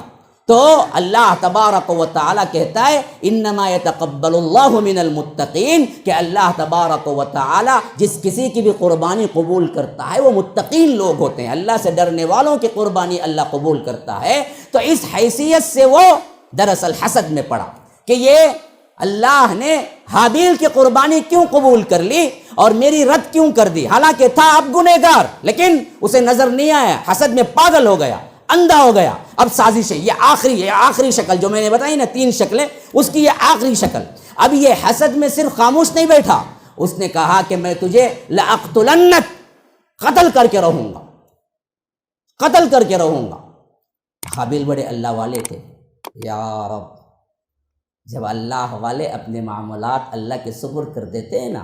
تو اللہ تبارک و تعالی کہتا ہے انما یتقبل اللہ من المتقین، کہ اللہ تبارک و تعالی جس کسی کی بھی قربانی قبول کرتا ہے وہ متقین لوگ ہوتے ہیں، اللہ سے ڈرنے والوں کی قربانی اللہ قبول کرتا ہے۔ تو اس حیثیت سے وہ دراصل حسد میں پڑا کہ یہ اللہ نے حابیل کی قربانی کیوں قبول کر لی اور میری رد کیوں کر دی، حالانکہ تھا اب گنہگار، لیکن اسے نظر نہیں آیا، حسد میں پاگل ہو گیا، اندھا ہو گیا۔ اب سازش ہے، یہ آخری شکل جو میں نے بتائی نا، 3 شکلیں، اس کی یہ آخری شکل۔ اب یہ حسد میں صرف خاموش نہیں بیٹھا، اس نے کہا کہ میں تجھے لأقتلنک، قتل کر کے رہوں گا۔ قتل کر کے رہوں گا۔ حابیل بڑے اللہ والے تھے، یا رب جب اللہ والے اپنے معاملات اللہ کے سپرد کر دیتے ہیں نا،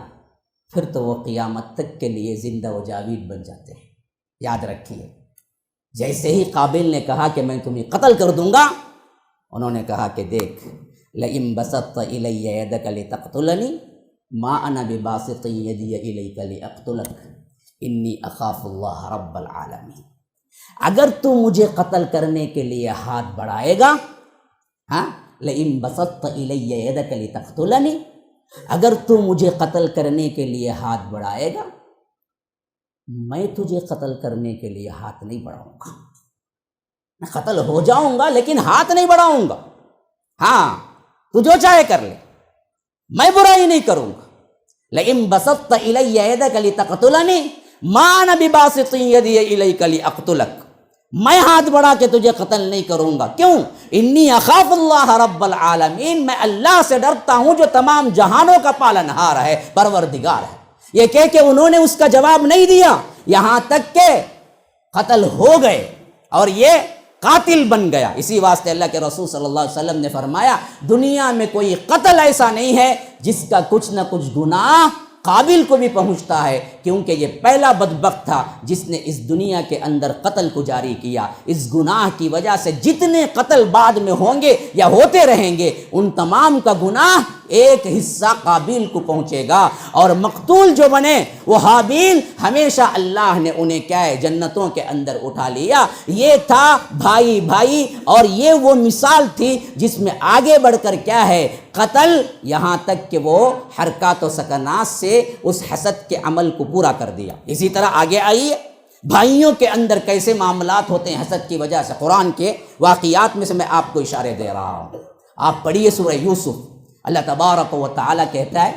پھر تو وہ قیامت تک کے لیے زندہ و جاوید بن جاتے ہیں۔ یاد رکھیے، جیسے ہی قابل نے کہا کہ میں تمہیں قتل کر دوں گا، انہوں نے کہا کہ دیکھ، لئن بسطت الی یدک لتقتلنی ما انا بباسط یدی الیک لاقتلک انی اخاف اللہ رب العالمین۔ اگر تو مجھے قتل کرنے کے لیے ہاتھ بڑھائے گا، ہاں، لئن بسطت الی یدک لتقتلنی، اگر تو مجھے قتل کرنے کے لیے ہاتھ بڑھائے گا، میں تجھے قتل کرنے کے لیے ہاتھ نہیں بڑھاؤں گا۔ میں قتل ہو جاؤں گا لیکن ہاتھ نہیں بڑھاؤں گا۔ ہاں، تو جو چاہے کر لے، میں برائی نہیں کروں گا۔ لئن بسطت الی یدک لتقتلنی ما انا بباسط یدی الیک لاقتلک، میں ہاتھ بڑھا کے تجھے قتل نہیں کروں گا۔ کیوں؟ انی اخاف اللہ رب العالمین، میں اللہ سے ڈرتا ہوں جو تمام جہانوں کا پالنہار ہے، پروردگار ہے۔ یہ کہہ کے انہوں نے اس کا جواب نہیں دیا، یہاں تک کہ قتل ہو گئے اور یہ قاتل بن گیا۔ اسی واسطے اللہ کے رسول صلی اللہ علیہ وسلم نے فرمایا، دنیا میں کوئی قتل ایسا نہیں ہے جس کا کچھ نہ کچھ گناہ قابل کو بھی پہنچتا ہے، کیونکہ یہ پہلا بدبخت تھا جس نے اس دنیا کے اندر قتل کو جاری کیا۔ اس گناہ کی وجہ سے جتنے قتل بعد میں ہوں گے یا ہوتے رہیں گے، ان تمام کا گناہ ایک حصہ قابل کو پہنچے گا، اور مقتول جو بنے وہ حابیل، ہمیشہ اللہ نے انہیں کیا ہے، جنتوں کے اندر اٹھا لیا۔ یہ تھا بھائی بھائی، اور یہ وہ مثال تھی جس میں آگے بڑھ کر کیا ہے، قتل، یہاں تک کہ وہ حرکات و سکنات سے اس حسد کے عمل کو پورا کر دیا۔ اسی طرح آگے آئیے، بھائیوں کے اندر کیسے معاملات ہوتے ہیں حسد کی وجہ سے۔ قرآن کے واقعات میں سے میں آپ کو اشارے دے رہا ہوں، آپ پڑھیے سورہ یوسف۔ اللہ تبارک و تعالی کہتا ہے،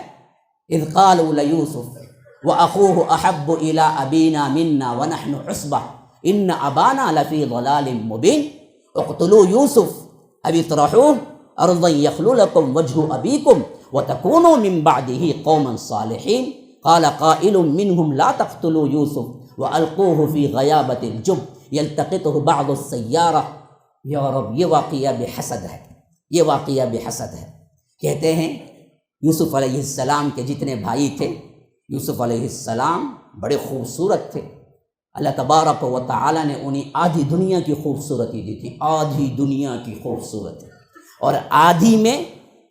اذ قالوا لیوسف واخوہ احب الی ابینا منا ونحن عصبہ ان ابانا لفی ضلال مبین اقتلوا یوسف او اطرحوہ ارضا یخل لکم وجہ ابیکم وتکونوا من بعدہ قوما صالحین قال قائل منہم لا تقتلوا یوسف والقوہ فی غیابۃ الجب یلتقطہ بعض السیارہ۔ یا رب، یہ واقعہ بحسد ہے، یہ واقعہ بحسد ہے۔ کہتے ہیں یوسف علیہ السلام کے جتنے بھائی تھے، یوسف علیہ السلام بڑے خوبصورت تھے۔ اللہ تبارک و تعالی نے انہیں آدھی دنیا کی خوبصورتی دی تھی، آدھی دنیا کی خوبصورتی، اور آدھی میں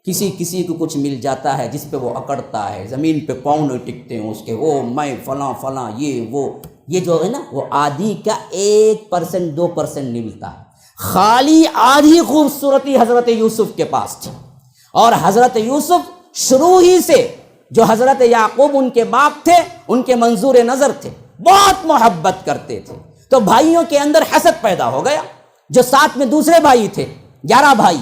کسی کو کچھ مل جاتا ہے جس پہ وہ اکڑتا ہے، زمین پہ پاؤں نہیں ٹکتے ہیں اس کے، وہ میں فلاں فلاں، یہ جو ہے نا، وہ آدھی کا 1% 2% ملتا ہے۔ خالی آدھی خوبصورتی حضرت یوسف کے پاس تھی، اور حضرت یوسف شروع ہی سے جو حضرت یعقوب ان کے باپ تھے، ان کے منظور نظر تھے، بہت محبت کرتے تھے۔ تو بھائیوں کے اندر حسد پیدا ہو گیا۔ جو ساتھ میں دوسرے بھائی تھے، 11 بھائی،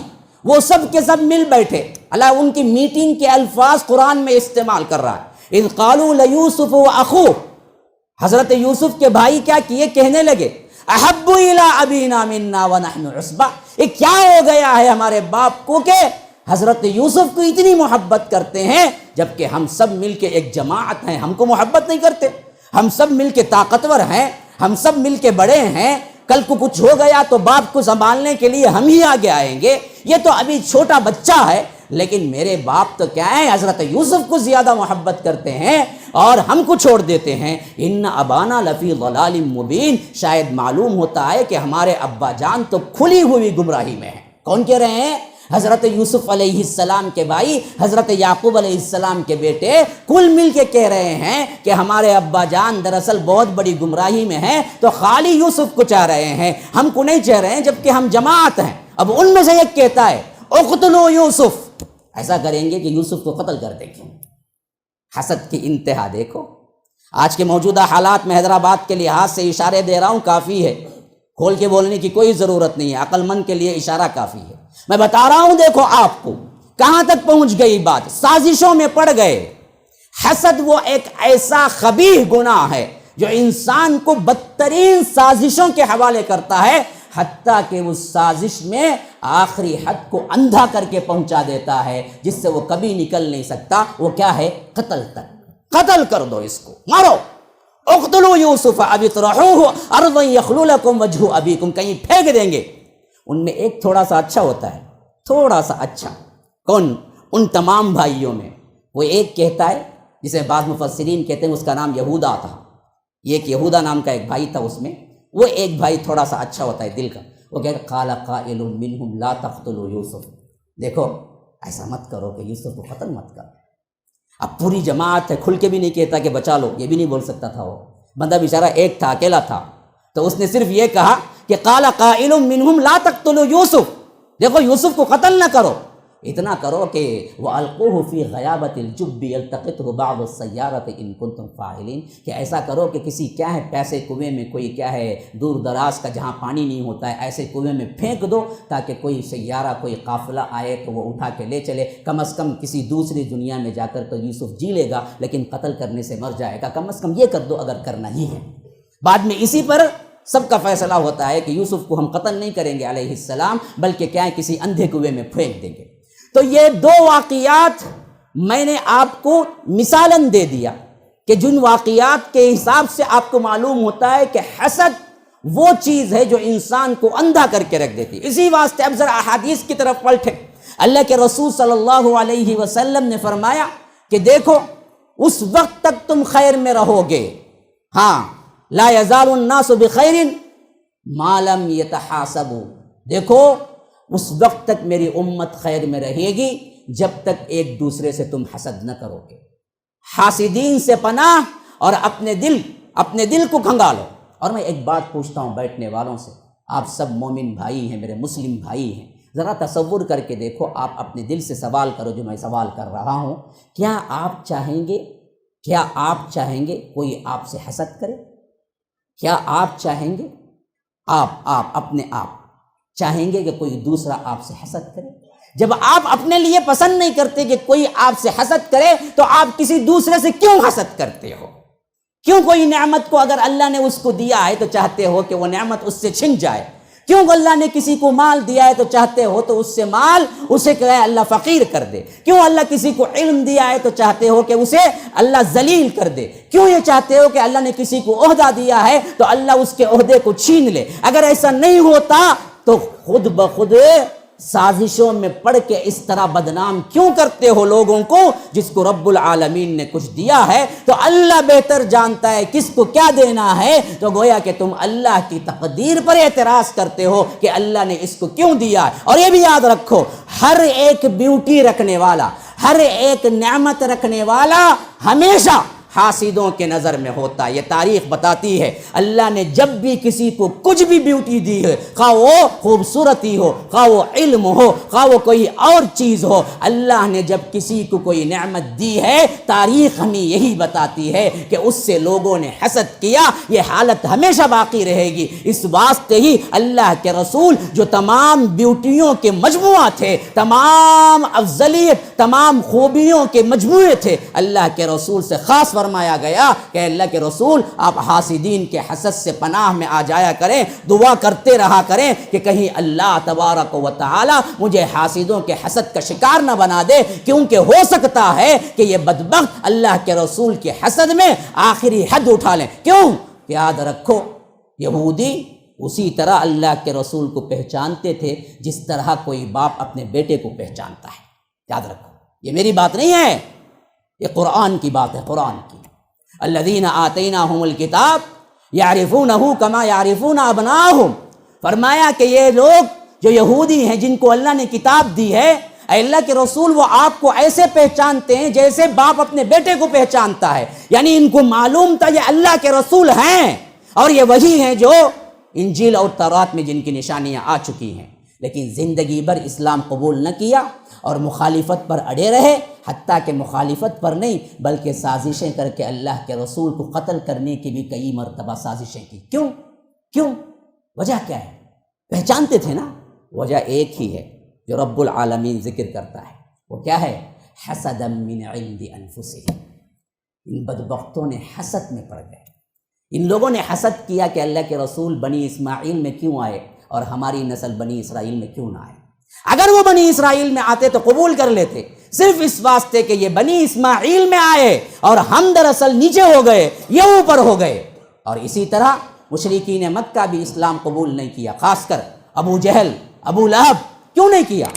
وہ سب کے سب مل بیٹھے۔ اللہ ان کی میٹنگ کے الفاظ قرآن میں استعمال کر رہا ہے، اذ قالوا لیوسف واخوہ، حضرت یوسف کے بھائی کیا کیے، کہنے لگے احب الی ابینا منا ونحن عصبہ، یہ کیا ہو گیا ہے ہمارے باپ کو کہ حضرت یوسف کو اتنی محبت کرتے ہیں، جبکہ ہم سب مل کے ایک جماعت ہیں، ہم کو محبت نہیں کرتے۔ ہم سب مل کے طاقتور ہیں، ہم سب مل کے بڑے ہیں، کل کو کچھ ہو گیا تو باپ کو سنبھالنے کے لیے ہم ہی آگے آئیں گے، یہ تو ابھی چھوٹا بچہ ہے، لیکن میرے باپ تو کیا ہے، حضرت یوسف کو زیادہ محبت کرتے ہیں اور ہم کو چھوڑ دیتے ہیں۔ ان ابانا لفی ضلال مبین، شاید معلوم ہوتا ہے کہ ہمارے ابا جان تو کھلی ہوئی گمراہی میں ہیں۔ کون کہہ رہے ہیں؟ حضرت یوسف علیہ السلام کے بھائی، حضرت یعقوب علیہ السلام کے بیٹے، کل مل کے کہہ رہے ہیں کہ ہمارے ابا جان دراصل بہت بڑی گمراہی میں ہیں، تو خالی یوسف کو چاہ رہے ہیں، ہم کو نہیں چاہ رہے ہیں، جبکہ ہم جماعت ہیں۔ اب ان میں سے ایک کہتا ہے اقتلوا یوسف، ایسا کریں گے کہ یوسف کو قتل کر دیں گے۔ حسد کی انتہا دیکھو۔ آج کے موجودہ حالات میں حیدرآباد کے لحاظ سے اشارے دے رہا ہوں، کافی ہے، کھول کے بولنے کی کوئی ضرورت نہیں ہے، عقل مند کے لیے اشارہ کافی ہے۔ میں بتا رہا ہوں، دیکھو آپ کو کہاں تک پہنچ گئی بات، سازشوں میں پڑ گئے۔ حسد وہ ایک ایسا قبیح گناہ ہے جو انسان کو بدترین سازشوں کے حوالے کرتا ہے، حتیٰ کہ اس سازش میں آخری حد کو اندھا کر کے پہنچا دیتا ہے، جس سے وہ کبھی نکل نہیں سکتا۔ وہ کیا ہے؟ قتل تک۔ قتل کر دو، اس کو مارو، اقتلوا یوسف او اطرحوہ ارضا یخل لکم وجہ ابیکم، کہیں پھینک دیں گے۔ ان میں ایک تھوڑا سا اچھا ہوتا ہے، تھوڑا سا اچھا، کون؟ ان تمام بھائیوں میں وہ ایک کہتا ہے، جسے بعض مفسرین کہتے ہیں اس کا نام یہودا تھا، یہ ایک یہودا نام کا ایک بھائی تھا، اس میں وہ ایک بھائی تھوڑا سا اچھا ہوتا ہے دل کا، وہ کہتا ہے قال قائل منہم لا تقتلوا یوسف، دیکھو ایسا مت کرو کہ یوسف کو قتل مت کرو۔ اب پوری جماعت ہے، کھل کے بھی نہیں کہتا کہ بچا لو، یہ بھی نہیں بول سکتا تھا، وہ بندہ بیچارہ ایک تھا، اکیلا تھا، تو اس نے صرف یہ کہا کہ قال قائل منہم لا تقتلوا یوسف، دیکھو یوسف کو قتل نہ کرو، اتنا کرو کہ وَأَلْقُوهُ فِي غَيَابَةِ الْجُبِّ يَلْتَقِطْهُ بَعْضُ السَّيَّارَةِ إِن كُنتُمْ فَاعِلِينَ، کہ ایسا کرو کہ کسی کیا ہے پیسے کنویں میں، کوئی کیا ہے دور دراز کا جہاں پانی نہیں ہوتا ہے، ایسے کنویں میں پھینک دو تاکہ کوئی سیارہ، کوئی قافلہ آئے تو وہ اٹھا کے لے چلے، کم از کم کسی دوسری دنیا میں جا کر تو یوسف جی لے گا لیکن قتل کرنے سے مر جائے گا، کم از کم یہ کر دو اگر کرنا ہی ہے۔ بعد میں اسی پر سب کا فیصلہ ہوتا ہے کہ یوسف کو ہم قتل نہیں کریں گے علیہ السلام، بلکہ کیا ہے کسی اندھے کنویں میں پھینک دیں گے۔ تو یہ دو واقعات میں نے آپ کو مثالاً دے دیا کہ جن واقعات کے حساب سے آپ کو معلوم ہوتا ہے کہ حسد وہ چیز ہے جو انسان کو اندھا کر کے رکھ دیتی۔ اسی واسطے اب ذرا احادیث کی طرف پلٹیں۔ اللہ کے رسول صلی اللہ علیہ وسلم نے فرمایا کہ دیکھو اس وقت تک تم خیر میں رہو گے، ہاں لا یزال الناس بخیر ما لم یتحاسبوا، دیکھو اس وقت تک میری امت خیر میں رہے گی جب تک ایک دوسرے سے تم حسد نہ کرو گے۔ حاسدین سے پناہ اور اپنے دل کو کھنگالو۔ اور میں ایک بات پوچھتا ہوں بیٹھنے والوں سے، آپ سب مومن بھائی ہیں، میرے مسلم بھائی ہیں، ذرا تصور کر کے دیکھو، آپ اپنے دل سے سوال کرو جو میں سوال کر رہا ہوں، کیا آپ چاہیں گے کوئی آپ سے حسد کرے؟ کیا آپ چاہیں گے اپنے آپ چاہیں گے کہ کوئی دوسرا آپ سے حسد کرے؟ جب آپ اپنے لیے پسند نہیں کرتے کہ کوئی آپ سے حسد کرے تو آپ کسی دوسرے سے کیوں حسد کرتے ہو؟ کیوں کوئی نعمت کو اگر اللہ نے اس کو دیا ہے تو چاہتے ہو کہ وہ نعمت اس سے چھن جائے؟ کیوں اللہ نے کسی کو مال دیا ہے تو چاہتے ہو تو اس سے مال اسے کہ اللہ فقیر کر دے؟ کیوں اللہ کسی کو علم دیا ہے تو چاہتے ہو کہ اسے اللہ ذلیل کر دے؟ کیوں یہ چاہتے ہو کہ اللہ نے کسی کو عہدہ دیا ہے تو اللہ اس کے عہدے کو چھین لے؟ اگر ایسا نہیں ہوتا تو خود بخود سازشوں میں پڑھ کے اس طرح بدنام کیوں کرتے ہو لوگوں کو جس کو رب العالمین نے کچھ دیا ہے؟ تو اللہ بہتر جانتا ہے کس کو کیا دینا ہے، تو گویا کہ تم اللہ کی تقدیر پر اعتراض کرتے ہو کہ اللہ نے اس کو کیوں دیا ہے۔ اور یہ بھی یاد رکھو، ہر ایک بیوٹی رکھنے والا، ہر ایک نعمت رکھنے والا ہمیشہ حاسدوں کے نظر میں ہوتا ہے۔ یہ تاریخ بتاتی ہے اللہ نے جب بھی کسی کو کچھ بھی بیوٹی دی ہے، خواہ وہ خوبصورتی ہو، خواہ وہ علم ہو، خواہ وہ کوئی اور چیز ہو، اللہ نے جب کسی کو کوئی نعمت دی ہے تاریخ ہمیں یہی بتاتی ہے کہ اس سے لوگوں نے حسد کیا، یہ حالت ہمیشہ باقی رہے گی۔ اس واسطے ہی اللہ کے رسول جو تمام بیوٹیوں کے مجموعہ تھے، تمام افضلیت، تمام خوبیوں کے مجموعے تھے، اللہ کے رسول سے خاص فرمایا گیا کہ اللہ کے رسول آپ حاسدین کے حسد سے پناہ میں آ جایا کریں، دعا کرتے رہا کریں کہ کہیں اللہ تبارک و تعالی مجھے حاسدوں کے حسد کا شکار نہ بنا دے، کیونکہ ہو سکتا ہے کہ یہ بدبخت اللہ کے رسول کے حسد میں آخری حد اٹھا لیں۔ کیوں؟ یاد رکھو یہودی اسی طرح اللہ کے رسول کو پہچانتے تھے جس طرح کوئی باپ اپنے بیٹے کو پہچانتا ہے۔ یاد رکھو، یہ میری بات نہیں ہے، یہ قرآن کی بات ہے، قرآن کی۔ الذین آتیناہم الکتاب یعرفونہ کما یعرفون ابناءہم، فرمایا کہ یہ لوگ جو یہودی ہیں جن کو اللہ نے کتاب دی ہے، اے اللہ کے رسول وہ آپ کو ایسے پہچانتے ہیں جیسے باپ اپنے بیٹے کو پہچانتا ہے، یعنی ان کو معلوم تھا یہ اللہ کے رسول ہیں اور یہ وہی ہیں جو انجیل اور تورات میں جن کی نشانیاں آ چکی ہیں، لیکن زندگی بھر اسلام قبول نہ کیا اور مخالفت پر اڑے رہے، حتیٰ کہ مخالفت پر نہیں بلکہ سازشیں کر کے اللہ کے رسول کو قتل کرنے کی بھی کئی مرتبہ سازشیں کی۔ کیوں؟ وجہ کیا ہے؟ پہچانتے تھے نا، وجہ ایک ہی ہے جو رب العالمین ذکر کرتا ہے، وہ کیا ہے؟ حسدا من عند انفسہم، ان بدبختوں نے حسد میں پڑ گئے، ان لوگوں نے حسد کیا کہ اللہ کے رسول بنی اسماعیل میں کیوں آئے اور ہماری نسل بنی اسرائیل میں کیوں نہ آئے؟ اگر وہ بنی اسرائیل میں آتے تو قبول کر لیتے، صرف اس واسطے کہ یہ بنی اسماعیل میں آئے اور ہم دراصل نیچے ہو گئے، یہ اوپر ہو گئے۔ اور اسی طرح مشرکین مکہ بھی اسلام قبول نہیں کیا، خاص کر ابو جہل، ابو لہب۔ کیوں نہیں کیا؟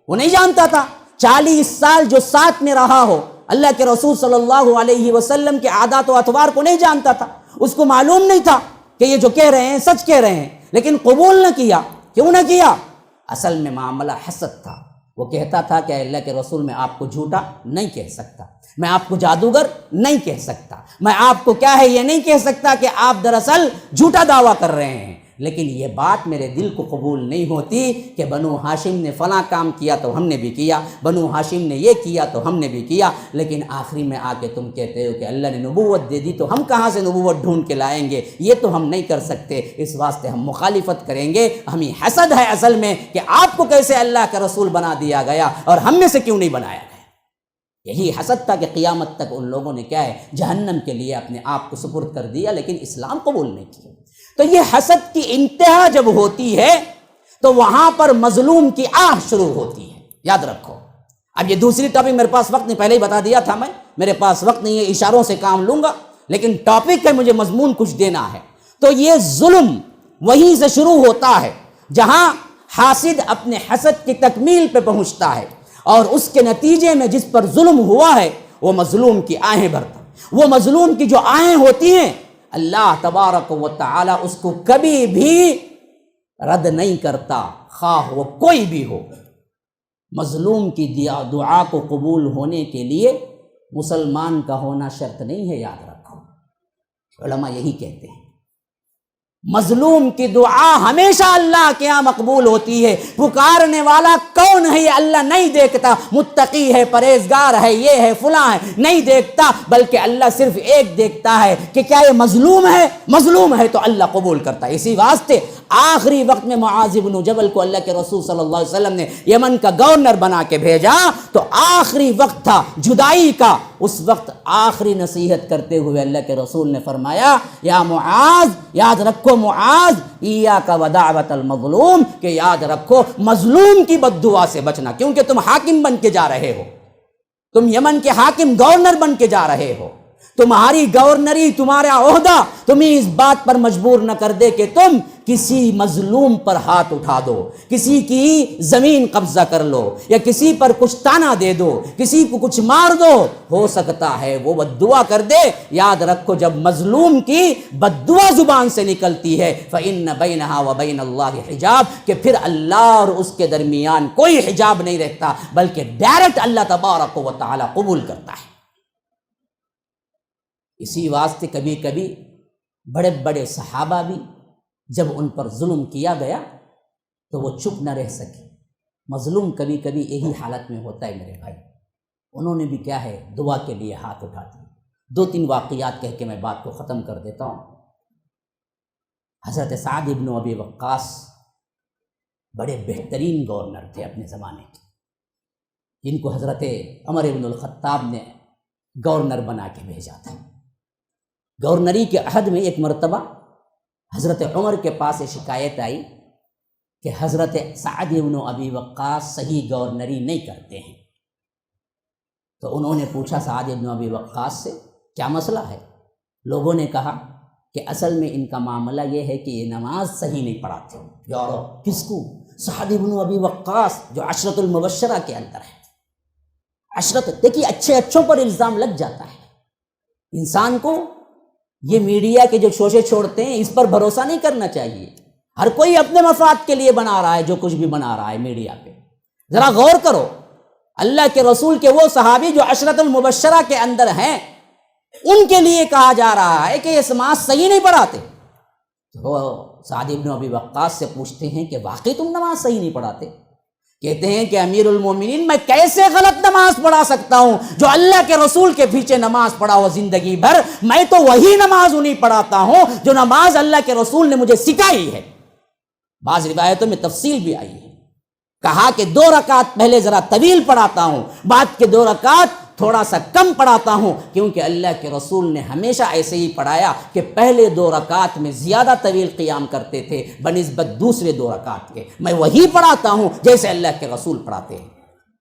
وہ نہیں جانتا تھا۔ 40 سال جو ساتھ میں رہا ہو، اللہ کے رسول صلی اللہ علیہ وسلم کے عادات و اطوار کو نہیں جانتا تھا، اس کو معلوم نہیں تھا کہ یہ جو کہہ رہے ہیں سچ کہہ رہے ہیں، لیکن قبول نہ کیا۔ کیوں نہ کیا؟ اصل میں معاملہ حسد تھا۔ وہ کہتا تھا کہ اللہ کے رسول میں آپ کو جھوٹا نہیں کہہ سکتا، میں آپ کو جادوگر نہیں کہہ سکتا، میں آپ کو کیا ہے یہ نہیں کہہ سکتا کہ آپ دراصل جھوٹا دعویٰ کر رہے ہیں، لیکن یہ بات میرے دل کو قبول نہیں ہوتی کہ بنو ہاشم نے فلاں کام کیا تو ہم نے بھی کیا، بنو ہاشم نے یہ کیا تو ہم نے بھی کیا، لیکن آخری میں آ کے تم کہتے ہو کہ اللہ نے نبوت دے دی تو ہم کہاں سے نبوت ڈھونڈ کے لائیں گے، یہ تو ہم نہیں کر سکتے، اس واسطے ہم مخالفت کریں گے۔ ہمیں حسد ہے اصل میں کہ آپ کو کیسے اللہ کا رسول بنا دیا گیا اور ہم میں سے کیوں نہیں بنایا گیا۔ یہی حسد تھا کہ قیامت تک ان لوگوں نے کیا ہے جہنم کے لیے اپنے آپ کو سپرد کر دیا، لیکن اسلام قبول نہیں کیا۔ تو یہ حسد کی انتہا جب ہوتی ہے تو وہاں پر مظلوم کی آہ شروع ہوتی ہے، یاد رکھو۔ اب یہ دوسری ٹاپک میرے پاس وقت نہیں، پہلے ہی بتا دیا تھا میں، میرے پاس وقت نہیں ہے، اشاروں سے کام لوں گا، لیکن ٹاپک ہے، مجھے مضمون کچھ دینا ہے۔ تو یہ ظلم وہیں سے شروع ہوتا ہے جہاں حاسد اپنے حسد کی تکمیل پہ پہنچتا ہے، اور اس کے نتیجے میں جس پر ظلم ہوا ہے وہ مظلوم کی آہیں بھرتا ہے۔ وہ مظلوم کی جو آہیں ہوتی ہیں اللہ تبارک و تعالی اس کو کبھی بھی رد نہیں کرتا، خواہ وہ کوئی بھی ہو۔ مظلوم کی دعا کو قبول ہونے کے لیے مسلمان کا ہونا شرط نہیں ہے، یاد رکھو۔ علماء یہی کہتے ہیں مظلوم کی دعا ہمیشہ اللہ کے یہاں مقبول ہوتی ہے۔ پکارنے والا کون ہے یہ اللہ نہیں دیکھتا، متقی ہے، پرہیزگار ہے، یہ ہے، فلاں ہے، نہیں دیکھتا، بلکہ اللہ صرف ایک دیکھتا ہے کہ کیا یہ مظلوم ہے، مظلوم ہے تو اللہ قبول کرتا ہے۔ اسی واسطے آخری وقت میں معاذ بن جبل کو اللہ کے رسول صلی اللہ علیہ وسلم نے یمن کا گورنر بنا کے بھیجا، تو آخری وقت تھا جدائی کا، اس وقت آخری نصیحت کرتے ہوئے اللہ کے رسول نے فرمایا یا معاذ، یاد رکھو معاذ، ایاک ودعوۃ المظلوم، کہ یاد رکھو مظلوم کی بد دعا سے بچنا، کیونکہ تم حاکم بن کے جا رہے ہو، تم یمن کے حاکم گورنر بن کے جا رہے ہو، تمہاری گورنری، تمہارا عہدہ تمہیں اس بات پر مجبور نہ کر دے کہ تم کسی مظلوم پر ہاتھ اٹھا دو، کسی کی زمین قبضہ کر لو، یا کسی پر کچھ تانا دے دو، کسی کو کچھ مار دو، ہو سکتا ہے وہ بد دعا کر دے۔ یاد رکھو جب مظلوم کی بد دعا زبان سے نکلتی ہے فَإِنَّ بَيْنَهَا وَبَيْنَ اللَّهِ حجاب، کہ پھر اللہ اور اس کے درمیان کوئی حجاب نہیں رہتا، بلکہ ڈائریکٹ اللہ تبارک و تعالی قبول کرتا ہے۔ اسی واسطے کبھی کبھی بڑے بڑے صحابہ بھی جب ان پر ظلم کیا گیا تو وہ چپ نہ رہ سکے۔ مظلوم کبھی کبھی یہی حالت میں ہوتا ہے میرے بھائی، انہوں نے بھی کیا ہے دعا کے لیے ہاتھ اٹھا دیے۔ 2-3 واقعات کہہ کے میں بات کو ختم کر دیتا ہوں۔ حضرت سعد ابن ابی وقاص بڑے بہترین گورنر تھے اپنے زمانے کے، جن کو حضرت عمر ابن الخطاب نے گورنر بنا کے بھیجا تھا۔ گورنری کے عہد میں ایک مرتبہ حضرت عمر کے پاس یہ شکایت آئی کہ حضرت سعد ابن ابی وقاص صحیح گورنری نہیں کرتے ہیں۔ تو انہوں نے پوچھا سعد ابن ابی وقاص سے کیا مسئلہ ہے؟ لوگوں نے کہا کہ اصل میں ان کا معاملہ یہ ہے کہ یہ نماز صحیح نہیں پڑھاتے۔ یارو کس کو؟ سعد ابن ابی وقاص جو عشرۃ المبشرہ کے اندر ہے۔ عشرت، دیکھیے اچھے اچھوں پر الزام لگ جاتا ہے۔ انسان کو یہ میڈیا کے جو شوشے چھوڑتے ہیں اس پر بھروسہ نہیں کرنا چاہیے۔ ہر کوئی اپنے مفاد کے لیے بنا رہا ہے جو کچھ بھی بنا رہا ہے میڈیا پہ۔ ذرا غور کرو، اللہ کے رسول کے وہ صحابی جو عشرۃ المبشرہ کے اندر ہیں، ان کے لیے کہا جا رہا ہے کہ یہ نماز صحیح نہیں پڑھاتے۔ تو سعد ابن ابی وقاص سے پوچھتے ہیں کہ واقعی تم نماز صحیح نہیں پڑھاتے؟ کہتے ہیں کہ امیر المومنین میں کیسے غلط نماز پڑھا سکتا ہوں؟ جو اللہ کے رسول کے پیچھے نماز پڑھا ہو زندگی بھر، میں تو وہی نماز انہیں پڑھاتا ہوں جو نماز اللہ کے رسول نے مجھے سکھائی ہے۔ بعض روایتوں میں تفصیل بھی آئی ہے، کہا کہ 2 رکعت پہلے ذرا طویل پڑھاتا ہوں، بعد کے 2 رکعت تھوڑا سا کم پڑھاتا ہوں، کیونکہ اللہ کے رسول نے ہمیشہ ایسے ہی پڑھایا کہ پہلے 2 رکعت میں زیادہ طویل قیام کرتے تھے بنسبت دوسرے 2 رکعت کے۔ میں وہی پڑھاتا ہوں جیسے اللہ کے رسول پڑھاتے ہیں۔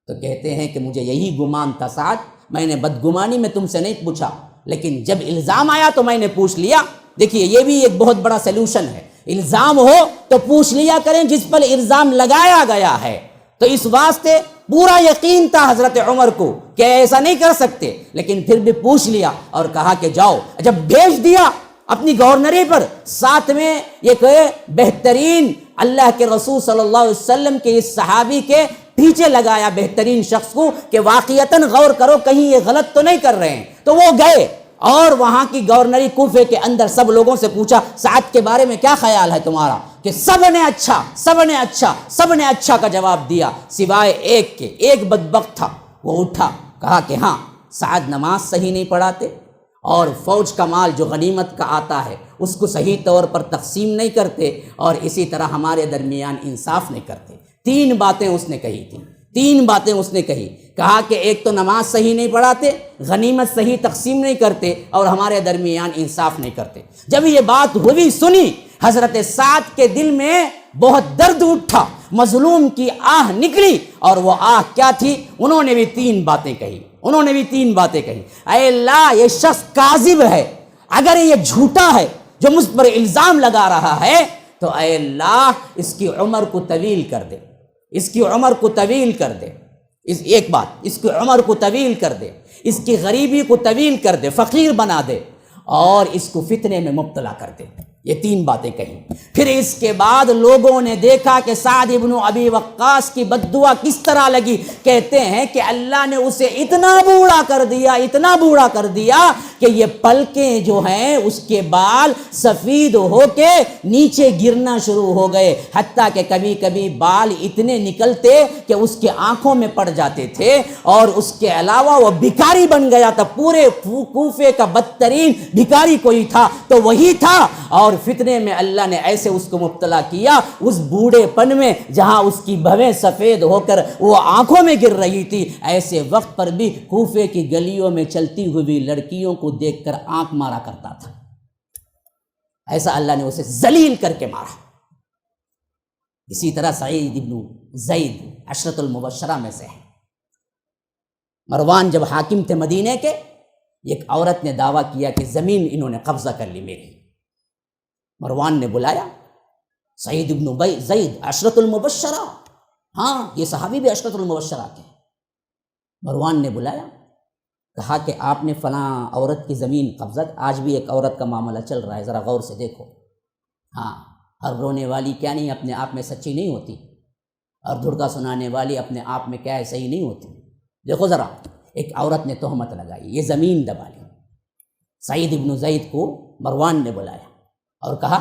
تو کہتے ہیں کہ مجھے یہی گمان تھا سعد، میں نے بدگمانی میں تم سے نہیں پوچھا، لیکن جب الزام آیا تو میں نے پوچھ لیا۔ دیکھیے یہ بھی ایک بہت بڑا سلوشن ہے، الزام ہو تو پوچھ لیا کریں جس پر الزام لگایا گیا ہے۔ تو اس واسطے پورا یقین تھا حضرت عمر کو کہ ایسا نہیں کر سکتے، لیکن پھر بھی پوچھ لیا اور کہا کہ جاؤ۔ جب بھیج دیا اپنی گورنری پر، ساتھ میں ایک بہترین اللہ کے رسول صلی اللہ علیہ وسلم کے اس صحابی کے پیچھے لگایا بہترین شخص کو کہ واقعتاً غور کرو کہیں یہ غلط تو نہیں کر رہے ہیں۔ تو وہ گئے اور وہاں کی گورنری کوفے کے اندر سب لوگوں سے پوچھا سعد کے بارے میں کیا خیال ہے تمہارا، کہ سب نے اچھا کا جواب دیا سوائے ایک کے۔ ایک بدبخت تھا، وہ اٹھا کہا کہ ہاں سعد نماز صحیح نہیں پڑھاتے، اور فوج کا مال جو غنیمت کا آتا ہے اس کو صحیح طور پر تقسیم نہیں کرتے، اور اسی طرح ہمارے درمیان انصاف نہیں کرتے۔ تین باتیں اس نے کہی تھیں، کہا کہ ایک تو نماز صحیح نہیں پڑھاتے، غنیمت صحیح تقسیم نہیں کرتے، اور ہمارے درمیان انصاف نہیں کرتے۔ جب یہ بات ہوئی سنی، حضرت سعد کے دل میں بہت درد اٹھا، مظلوم کی آہ نکلی، اور وہ آہ کیا تھی؟ انہوں نے بھی تین باتیں کہی۔ اے اللہ یہ شخص کاذب ہے، اگر یہ جھوٹا ہے جو مجھ پر الزام لگا رہا ہے تو اے اللہ اس کی عمر کو طویل کر دے، اس کی عمر کو طویل کر دے، اس کی غریبی کو طویل کر دے، فقیر بنا دے، اور اس کو فتنے میں مبتلا کر دے۔ یہ تین باتیں کہیں۔ پھر اس کے بعد لوگوں نے دیکھا کہ سعد ابن ابی وقاص کی بد دعا کس طرح لگی۔ کہتے ہیں کہ اللہ نے اسے اتنا بوڑھا کر دیا کہ یہ پلکیں جو ہیں اس کے بال سفید ہو کے نیچے گرنا شروع ہو گئے، حتیٰ کہ کبھی کبھی بال اتنے نکلتے کہ اس کے آنکھوں میں پڑ جاتے تھے، اور اس کے علاوہ وہ بھکاری بن گیا تھا۔ پورے کوفے کا بدترین بھکاری کوئی تھا تو وہی تھا، اور فتنے میں اللہ نے ایسے اس کو مبتلا کیا، اس بوڑھے پن میں جہاں اس کی بھویں سفید ہو کر وہ آنکھوں میں گر رہی تھی، ایسے وقت پر بھی کوفے کی گلیوں میں چلتی ہوئی لڑکیوں کو دیکھ کر آنکھ مارا کرتا تھا۔ ایسا اللہ نے اسے ذلیل کر کے مارا۔ اسی طرح سعید ابن زید عشرۃ المبشرہ میں سے ہے۔ مروان جب حاکم تھے مدینے کے، ایک عورت نے دعویٰ کیا کہ زمین انہوں نے قبضہ کر لی میری۔ مروان نے بلایا سعید ابن زید عشرۃ المبشرہ، ہاں یہ صحابی بھی عشرۃ المبشرہ کے۔ مروان نے بلایا، کہا کہ آپ نے فلاں عورت کی زمین قبضہ، آج بھی ایک عورت کا معاملہ چل رہا ہے، ذرا غور سے دیکھو۔ ہاں ہر رونے والی کیا نہیں اپنے آپ میں سچی نہیں ہوتی، اور دھڑکا سنانے والی اپنے آپ میں کیا ہے صحیح نہیں ہوتی۔ دیکھو ذرا، ایک عورت نے تہمت لگائی، یہ زمین دبا لی۔ سعید ابن زید کو مروان نے بلایا اور کہا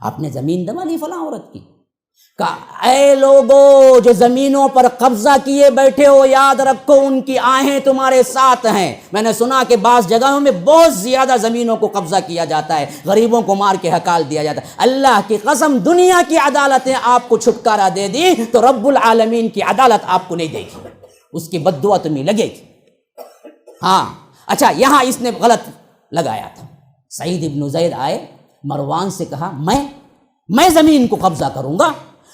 آپ نے زمین دبا لی فلاں عورت کی۔ کہا اے لوگو جو زمینوں پر قبضہ کیے بیٹھے ہو، یاد رکھو ان کی آہیں تمہارے ساتھ ہیں۔ میں نے سنا کہ بعض جگہوں میں بہت زیادہ زمینوں کو قبضہ کیا جاتا ہے، غریبوں کو مار کے ہکال دیا جاتا ہے۔ اللہ کی قسم دنیا کی عدالتیں آپ کو چھٹکارا دے دی تو رب العالمین کی عدالت آپ کو نہیں دے گی، اس کی بد دعا تمہیں لگے گی۔ ہاں اچھا، یہاں اس نے غلط لگایا تھا۔ سعید ابن زید آئے، مروان سے کہا میں زمین کو قبضہ کروں گا،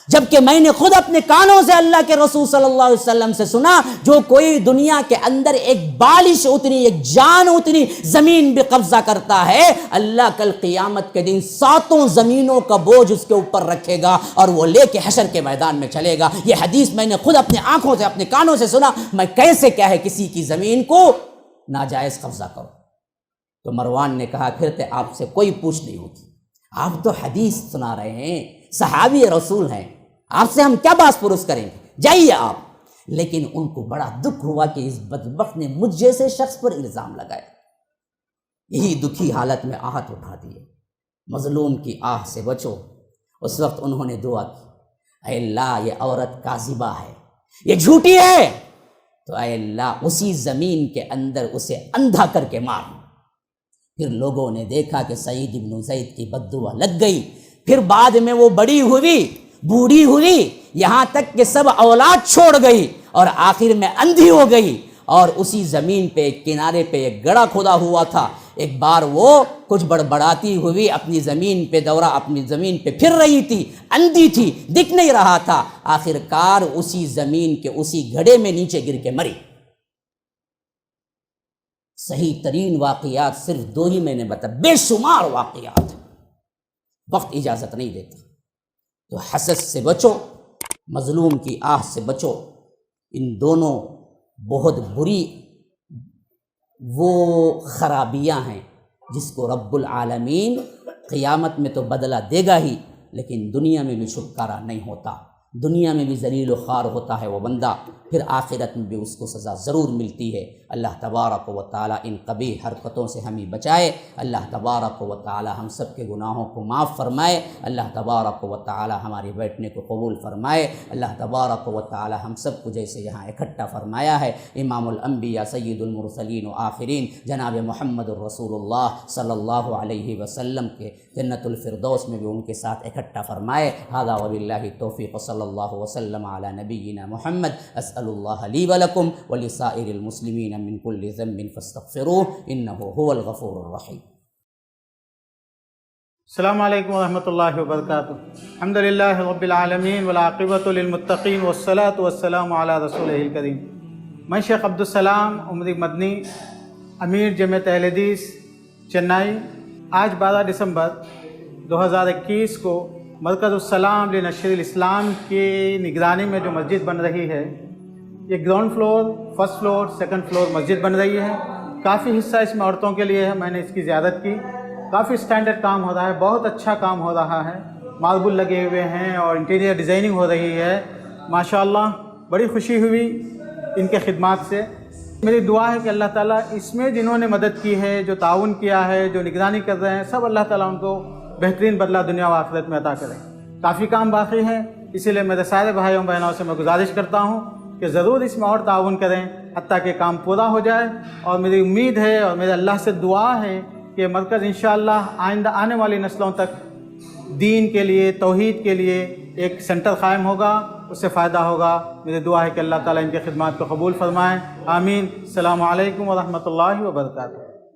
جبکہ میں نے خود اپنے کانوں سے اللہ کے رسول صلی اللہ علیہ وسلم سے سنا جو کوئی دنیا کے اندر ایک بالش اتنی، ایک جان اتنی زمین بھی قبضہ کرتا ہے، اللہ کل قیامت کے دن 7 زمینوں کا بوجھ اس کے اوپر رکھے گا اور وہ لے کے حشر کے میدان میں چلے گا۔ یہ حدیث میں نے خود اپنے آنکھوں سے، اپنے کانوں سے سنا، میں کیسے کیا ہے کسی کی زمین کو ناجائز قبضہ کروں؟ تو مروان نے کہا پھر تے آپ سے کوئی پوچھ نہیں ہوتی، آپ تو حدیث سنا رہے ہیں، صحابی رسول ہیں، آپ سے ہم کیا باس پرس کریں گے، جائیے آپ۔ لیکن ان کو بڑا دکھ ہوا کہ اس بدبخت نے مجھ جیسے شخص پر الزام لگایا۔ یہی دکھی حالت میں آہت اٹھا دیے، مظلوم کی آہ سے بچو۔ اس وقت انہوں نے دعا کی، اے اللہ یہ عورت کاذبہ ہے، یہ جھوٹی ہے، تو اے اللہ اسی زمین کے اندر اسے اندھا کر کے مار۔ پھر لوگوں نے دیکھا کہ سعید ابن زید کی بد دعا لگ گئی۔ پھر بعد میں وہ بڑی ہوئی، بوڑھی ہوئی، یہاں تک کہ سب اولاد چھوڑ گئی اور آخر میں اندھی ہو گئی، اور اسی زمین پہ ایک کنارے پہ ایک گڑھا کھودا ہوا تھا، ایک بار وہ کچھ بڑبڑاتی ہوئی اپنی زمین پہ دورہ اپنی زمین پہ پھر رہی تھی، اندھی تھی، دکھ نہیں رہا تھا، آخر کار اسی زمین کے اسی گھڑے میں نیچے گر کے مری۔ صحیح ترین واقعات صرف 2 ہی میں نے بتایا، بے شمار واقعات، وقت اجازت نہیں دیتا۔ تو حسد سے بچو، مظلوم کی آہ سے بچو، ان دونوں بہت بری وہ خرابیاں ہیں جس کو رب العالمین قیامت میں تو بدلہ دے گا ہی، لیکن دنیا میں بھی چھٹکارا نہیں ہوتا، دنیا میں بھی ذلیل و خوار ہوتا ہے وہ بندہ، پھر آخرت میں بھی اس کو سزا ضرور ملتی ہے۔ اللہ تبارک و تعالی ان قبیح حرکتوں سے ہمیں بچائے، اللہ تبارک و تعالی ہم سب کے گناہوں کو معاف فرمائے، اللہ تبارک و تعالی ہمارے بیٹھنے کو قبول فرمائے، اللہ تبارک و تعالی ہم سب کو جیسے یہاں اکٹھا فرمایا ہے امام الانبیاء سید المرسلین و آخرین جناب محمد الرسول اللہ صلی اللہ علیہ وسلم کے جنت الفردوس میں بھی ان کے ساتھ اکٹھا فرمائے۔ ھذا وباللہ التوفیق، صلی اللہ وسلم علی نبینا محمد۔ اسأل اللہ لی ولکم ولسائر المسلمین من کل ذنب فاستغفروہ انہ هو الغفور الرحیم۔ السلام علیکم ورحمۃ اللہ وبرکاتہ۔ الحمد للہ رب العالمین والعاقبۃ للمتقین والصلاۃ والسلام علی رسولہ الکریم۔ میں شیخ عبدالسلام عمری مدنی، امیر جمعیت اہل حدیث چنئی، آج 12 دسمبر 2021 کو مرکز السلام لنشر الاسلام کی نگرانی میں جو مسجد بن رہی ہے، یہ ground floor, first floor, second floor مسجد بن رہی ہے۔ کافی حصہ اس میں عورتوں کے لیے ہے، میں نے اس کی زیارت کی، کافی سٹینڈرڈ کام ہو رہا ہے، بہت اچھا کام ہو رہا ہے، ماربل لگے ہوئے ہیں اور انٹیریئر ڈیزائننگ ہو رہی ہے، ماشاءاللہ بڑی خوشی ہوئی ان کے خدمات سے۔ میری دعا ہے کہ اللہ تعالیٰ اس میں جنہوں نے مدد کی ہے، جو تعاون کیا ہے، جو نگرانی کر رہے ہیں، سب اللہ تعالیٰ ان کو بہترین بدلہ دنیا و آخرت میں عطا کریں۔ کافی کام باقی ہے، اسی لیے میرے سارے بھائیوں بہنوں سے میں گزارش کرتا ہوں کہ ضرور اس میں اور تعاون کریں حتیٰ کہ کام پورا ہو جائے، اور میری امید ہے اور میرے اللہ سے دعا ہے کہ مرکز انشاءاللہ آئندہ آنے والی نسلوں تک دین کے لیے، توحید کے لیے ایک سینٹر قائم ہوگا، اس سے فائدہ ہوگا۔ میری دعا ہے کہ اللہ تعالیٰ ان کے خدمات کو قبول فرمائے، آمین۔ السلام علیکم ورحمۃ اللہ وبرکاتہ۔